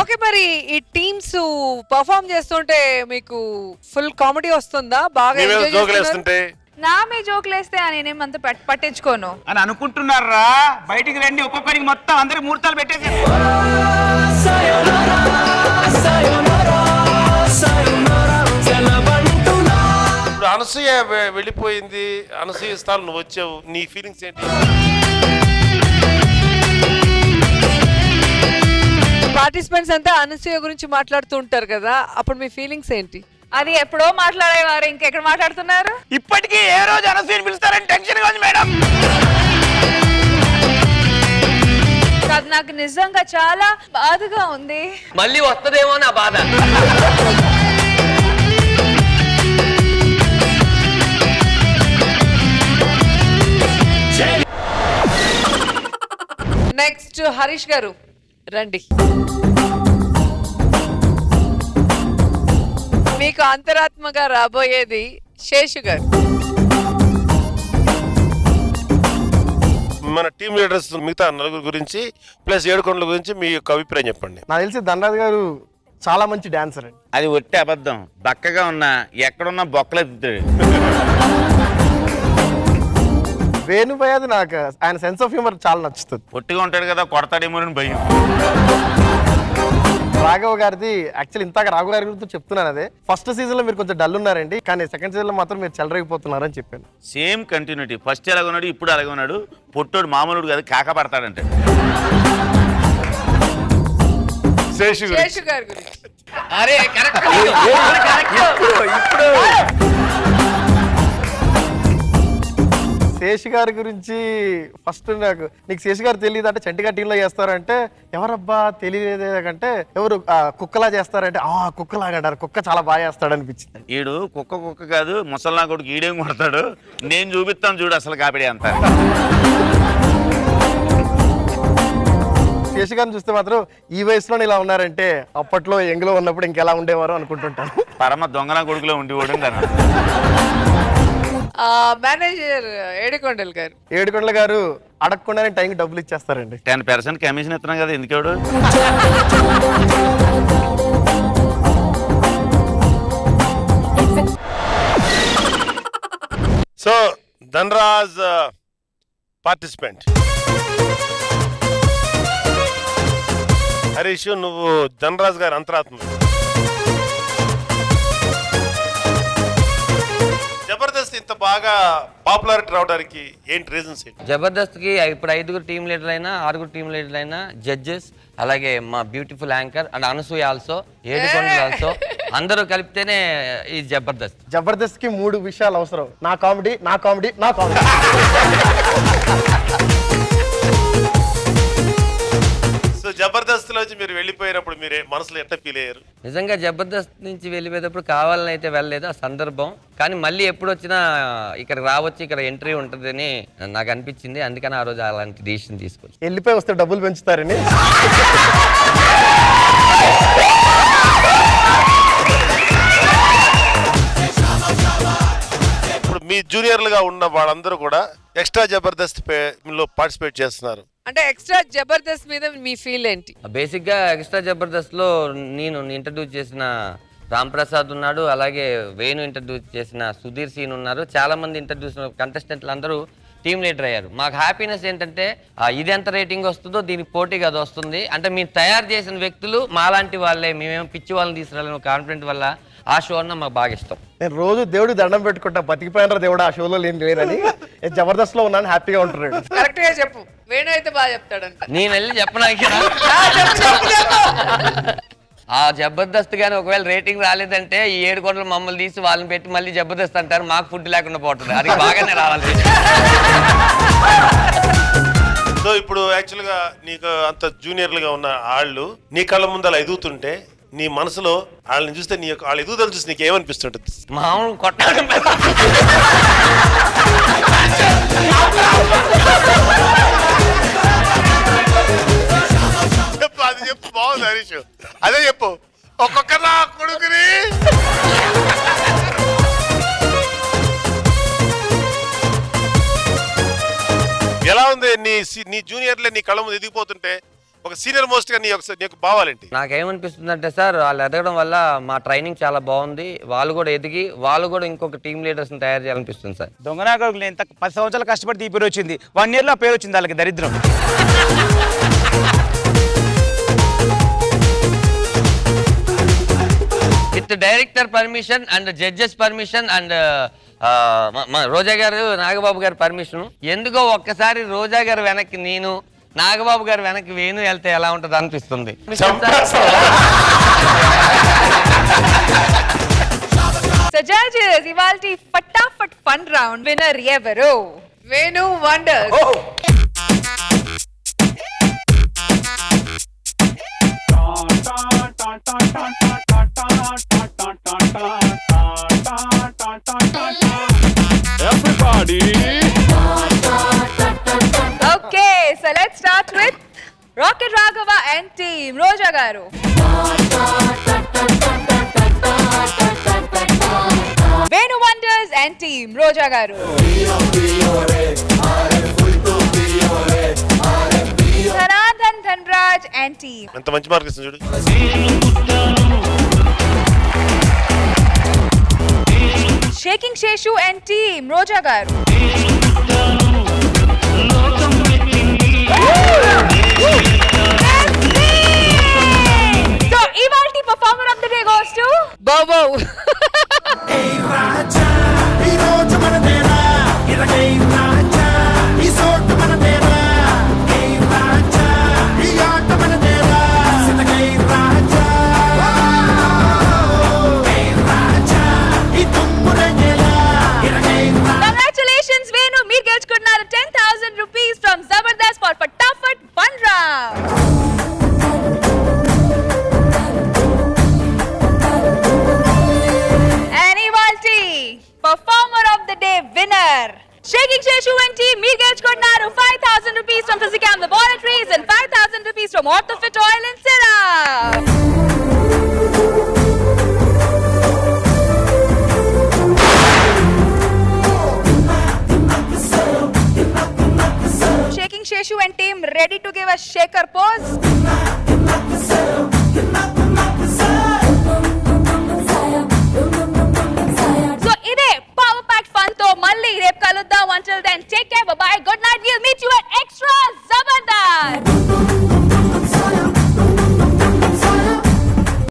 ఓకే, మరి ఈ టీమ్స్ పర్ఫార్మ్ చేస్తుంటే మీకు ఫుల్ కామెడీ వస్తుందా? బాగా ఎంజాయ్ చేస్తుంటే
నా మీ జోకులు వేస్తే నేనేమంత పట్టించుకోను
అని అనుకుంటున్నారా? బయటికి రండి, ఒక్కొక్కరికి మొత్తం అందరికి ముహూర్తాలు పెట్టేసారు.
ఇప్పుడు అనసూయ వెళ్ళిపోయింది, అనసూయ స్థానం నువ్వు వచ్చావు, నీ ఫీలింగ్స్ ఏంటి?
పార్టిసిపెంట్స్ అంతా అనసూయ గురించి మాట్లాడుతూ ఉంటారు కదా, అప్పుడు మీ ఫీలింగ్స్ ఏంటి?
అది ఎప్పుడో మాట్లాడేవారు, ఇంకెక్కడ మాట్లాడుతున్నారు?
ఇప్పటికీ ఏ రోజు అనసూయని పిలుస్తారని టెన్షన్ గా ఉంది మేడం.
కాదు, నాకు నిజంగా చాలా బాధగా ఉంది.
మళ్ళీ వస్తదేమో నా బాధ.
నెక్స్ట్ హరీష్ గారు రండి. మీకు అంతరాత్మగా రాబోయేది శేషు గారు.
మన టీమ్ లీడర్స్ మిగతా నలుగురు గురించి ప్లస్ ఏడుకొండల గురించి మీ యొక్క అభిప్రాయం చెప్పండి.
నాకు తెలిసి ధనరాజ్ గారు చాలా మంచి డాన్సర్ అండి.
అది ఒట్టి అబద్ధం. బక్కగా ఉన్నా ఎక్కడున్నా బొక్కలెత్తుతాడు.
వేణుభాయ్ అది నాకు ఆయన సెన్స్ ఆఫ్ హ్యూమర్ చాలా నచ్చుతుంది.
ఒట్టిగా ఉంటాడు కదా, కొడతాడేమో అని భయం.
రాఘవ్ గారిది యాక్చువల్లీ ఇంతగా రాఘవ్ గారి గురించి చెప్తున్నాను. అదే ఫస్ట్ సీజన్ లో మీరు కొంచెం డల్ ఉన్నారండి, కానీ సెకండ్ సీజన్ లో మాత్రం మీరు చెలరేగిపోతున్నారు అని చెప్పాను.
Same continuity. ఫస్ట్ ఎలాగ ఉన్నాడు, ఇప్పుడు అలాగే ఉన్నాడు. పొట్టోడు మామూలుడు కాదు, కాక పడతాడంటే.
శేషు గారి గురించి
అరే కరెక్ట్.
శేషు గారి గురించి ఫస్ట్ నీకు శేషు గారు తెలియదు అంటే చంటిగా టీంలో చేస్తారంటే ఎవరబ్బా తెలియలేదే అంటే ఎవరు కుక్కలా చేస్తారంటే కుక్కలాగా అంటారు. కుక్క చాలా బాగా చేస్తాడు అనిపించింది.
ఈడు కుక్క కాదు, ముసల్నా కొడుకు ఈడేం కొడతాడు. నేను చూపిస్తాను చూడు అసలు కాపిడే అంత.
శేషు గారిని చూస్తే మాత్రం ఈ వయసులో ఇలా ఉన్నారంటే అప్పట్లో ఎంగులో ఉన్నప్పుడు ఇంకెలా ఉండేవారు అనుకుంటుంటాను.
పరమ దొంగన కొడుకులో ఉండేవాడు.
మేనేజర్ ఏడుకొండల
గారు అడగకుండానే టైంకి డబ్బులు ఇచ్చేస్తారండి.
10% కమిషన్ ఇస్తున్నాం కదా, ఎందుకేవాడు?
So Dhanraj participant. హరీష్, నువ్వు ధనరాజ్ గారి అంతరాత్మ. జబర్దస్త్ ఇంత బాగా పాపులారిటీ రావడానికి ఏంటి రీజన్స్?
జబర్దస్త్కి ఇప్పుడు 5 టీమ్ లీడర్ అయినా 6 టీమ్ లీడర్ అయినా జడ్జెస్, అలాగే మా beautiful anchor and Anasuya also, Yedukondalu also, అందరూ కలిపితేనే ఈ జబర్దస్త్.
జబర్దస్త్ కి 3 విషయాలు అవసరం. నా కామెడీ.
సో జబర్దస్త్ నుంచి మీరు వెళ్ళిపోయినప్పుడు మీరే మనసులో ఎట్లా ఫీల్ అయ్యారు?
నిజంగా జబర్దస్త్ నుంచి వెళ్ళిపోయేటప్పుడు కావాలని అయితే వెళ్ళలేదు, ఆ సందర్భం. కానీ మళ్ళీ ఎప్పుడు వచ్చినా ఇక్కడ రావచ్చు, ఇక్కడ ఎంట్రీ ఉంటుందని నాకు అనిపించింది. అందుకని ఆ రోజు అలాంటి డిసిషన్ తీసుకొచ్చి
వెళ్ళిపోయి వస్తే డబ్బులు పెంచుతారని.
ఇప్పుడు మీ జూనియర్లుగా ఉన్న వాళ్ళందరూ కూడా ఎక్స్ట్రా జబర్దస్త్ లో పార్టిసిపేట్ చేస్తున్నారు.
అంటే ఎక్స్ట్రా జబర్దస్త్ మీద మీ ఫీల్ ఏంటి?
బేసిక్ గా ఎక్స్ట్రా జబర్దస్త్ లో నేను ఇంట్రడ్యూస్ చేసిన రామ్ ప్రసాద్ ఉన్నాడు, అలాగే వేణు ఇంట్రడ్యూస్ చేసిన సుధీర్ సీన్ ఉన్నారు. చాలా మంది ఇంట్రడ్యూస్ కంటెస్టెంట్లు అందరూ టీమ్ లీడర్ అయ్యారు. మాకు హ్యాపీనెస్ ఏంటంటే ఇది ఎంత రేటింగ్ వస్తుందో దీనికి పోటీగా అది వస్తుంది. అంటే మేము తయారు చేసిన వ్యక్తులు మాలాంటి వాళ్ళే, మేమేమో పిచ్చి వాళ్ళని తీసుకురాలేము కాన్ఫిడెంట్ వల్ల. ఆ షో అన్న మాకు బాగా ఇష్టం.
నేను రోజు దేవుడికి దండం పెట్టుకుంటా, బతికిపోయినరా దేవుడు ఆ షోలో లేదని. జబర్దస్త్ లో ఉన్నాను, హ్యాపీగా ఉంటున్నాడు.
కరెక్ట్ గా చెప్పు, వేణు అయితే బాగా చెప్తాడంట.
నేను వెళ్ళి చెప్పడానికి ఆ జబర్దస్త్ గానీ ఒకవేళ రేటింగ్ రాలేదంటే ఈ 7 కోట్ల మమ్మల్ని తీసి వాళ్ళని పెట్టి మళ్ళీ జబర్దస్త్ అంటారు, మాకు ఫుడ్ లేకుండా పోతుంది. అది బాగానే రావాలి.
సో ఇప్పుడు యాక్చువల్ గా నీకు అంత జూనియర్లుగా ఉన్న వాళ్ళు నీ కళ్ళ ముందు అలా ఎదుగుతుంటే నీ మనసులో వాళ్ళని చూస్తే నీ యొక్క వాళ్ళ ఎదుగుదల చూసి నీకు ఏమనిపిస్తుంటుంది?
మామూలు కొట్టాలి.
చెప్పు, అది చెప్పు, బాగుంది హరీష్, అదే చెప్పు. ఒక్కొక్క నా కొడుకుని ఎలా ఉంది నీ జూనియర్లే నీ కళ్ళ ముందు ఎదిగిపోతుంటే ఒక సీనియర్ మోస్ట్ గా నీకు భావాలేంటి?
నాకేమనిపిస్తుంది అంటే సార్, వాళ్ళు ఎదగడం వల్ల మా ట్రైనింగ్ చాలా బాగుంది. వాళ్ళు కూడా ఎదిగి వాళ్ళు కూడా ఇంకొక టీమ్ లీడర్స్ తయారు చేయాలనిపిస్తుంది సార్.
దొంగనా కొడుకులు ఎంత 10 సంవత్సరాలు కష్టపడి ఈ పేరు వచ్చింది, 1 year లో పేరు వచ్చింది వాళ్ళకి, దరిద్రం.
With director permission and judges permission and Roja garu Nagababu గారి పర్మిషన్. ఎందుకో ఒక్కసారి రోజా గారు వెనక్కి నేను, నాగబాబు గారు వెనక్కి వేణు వెళ్తే ఎలా ఉంటుంది అనిపిస్తుంది.
సో జడ్జెస్, ఇవాల్టి ఫటాఫట్ ఫన్ రౌండ్ విన్నర్ ఎవరు?
Venu wonders.
Everybody.
Okay, so let's start with Rocket Raghava and team. Roja garu. Venu Wonders and team. Roja garu. Sanathan Dhanraj and team.
ఎంత మంచి మార్క్ ఇస్తుంది చూడు.
Shaking Sheshu and team. Roja garu. So, ivalti performer of the day goes to Bobo. Congratulations, Venu. Meer gechunnaru 10,000 rupees from Zabardast for Fatafat Fun Round. And ivalti performer of the day winner, Shaking Sheshu and team. Meer gechunnaru 5,000 rupees from Physicam Laboratories and 5,000 rupees from Orthofit Oil and Syrup. Shaking Sheshu and team ready to give a shaker pose. So ide power packed fun to malli rep kaluddam. Until then, take care, bye bye, good night. We'll meet you at Extra Zabardast.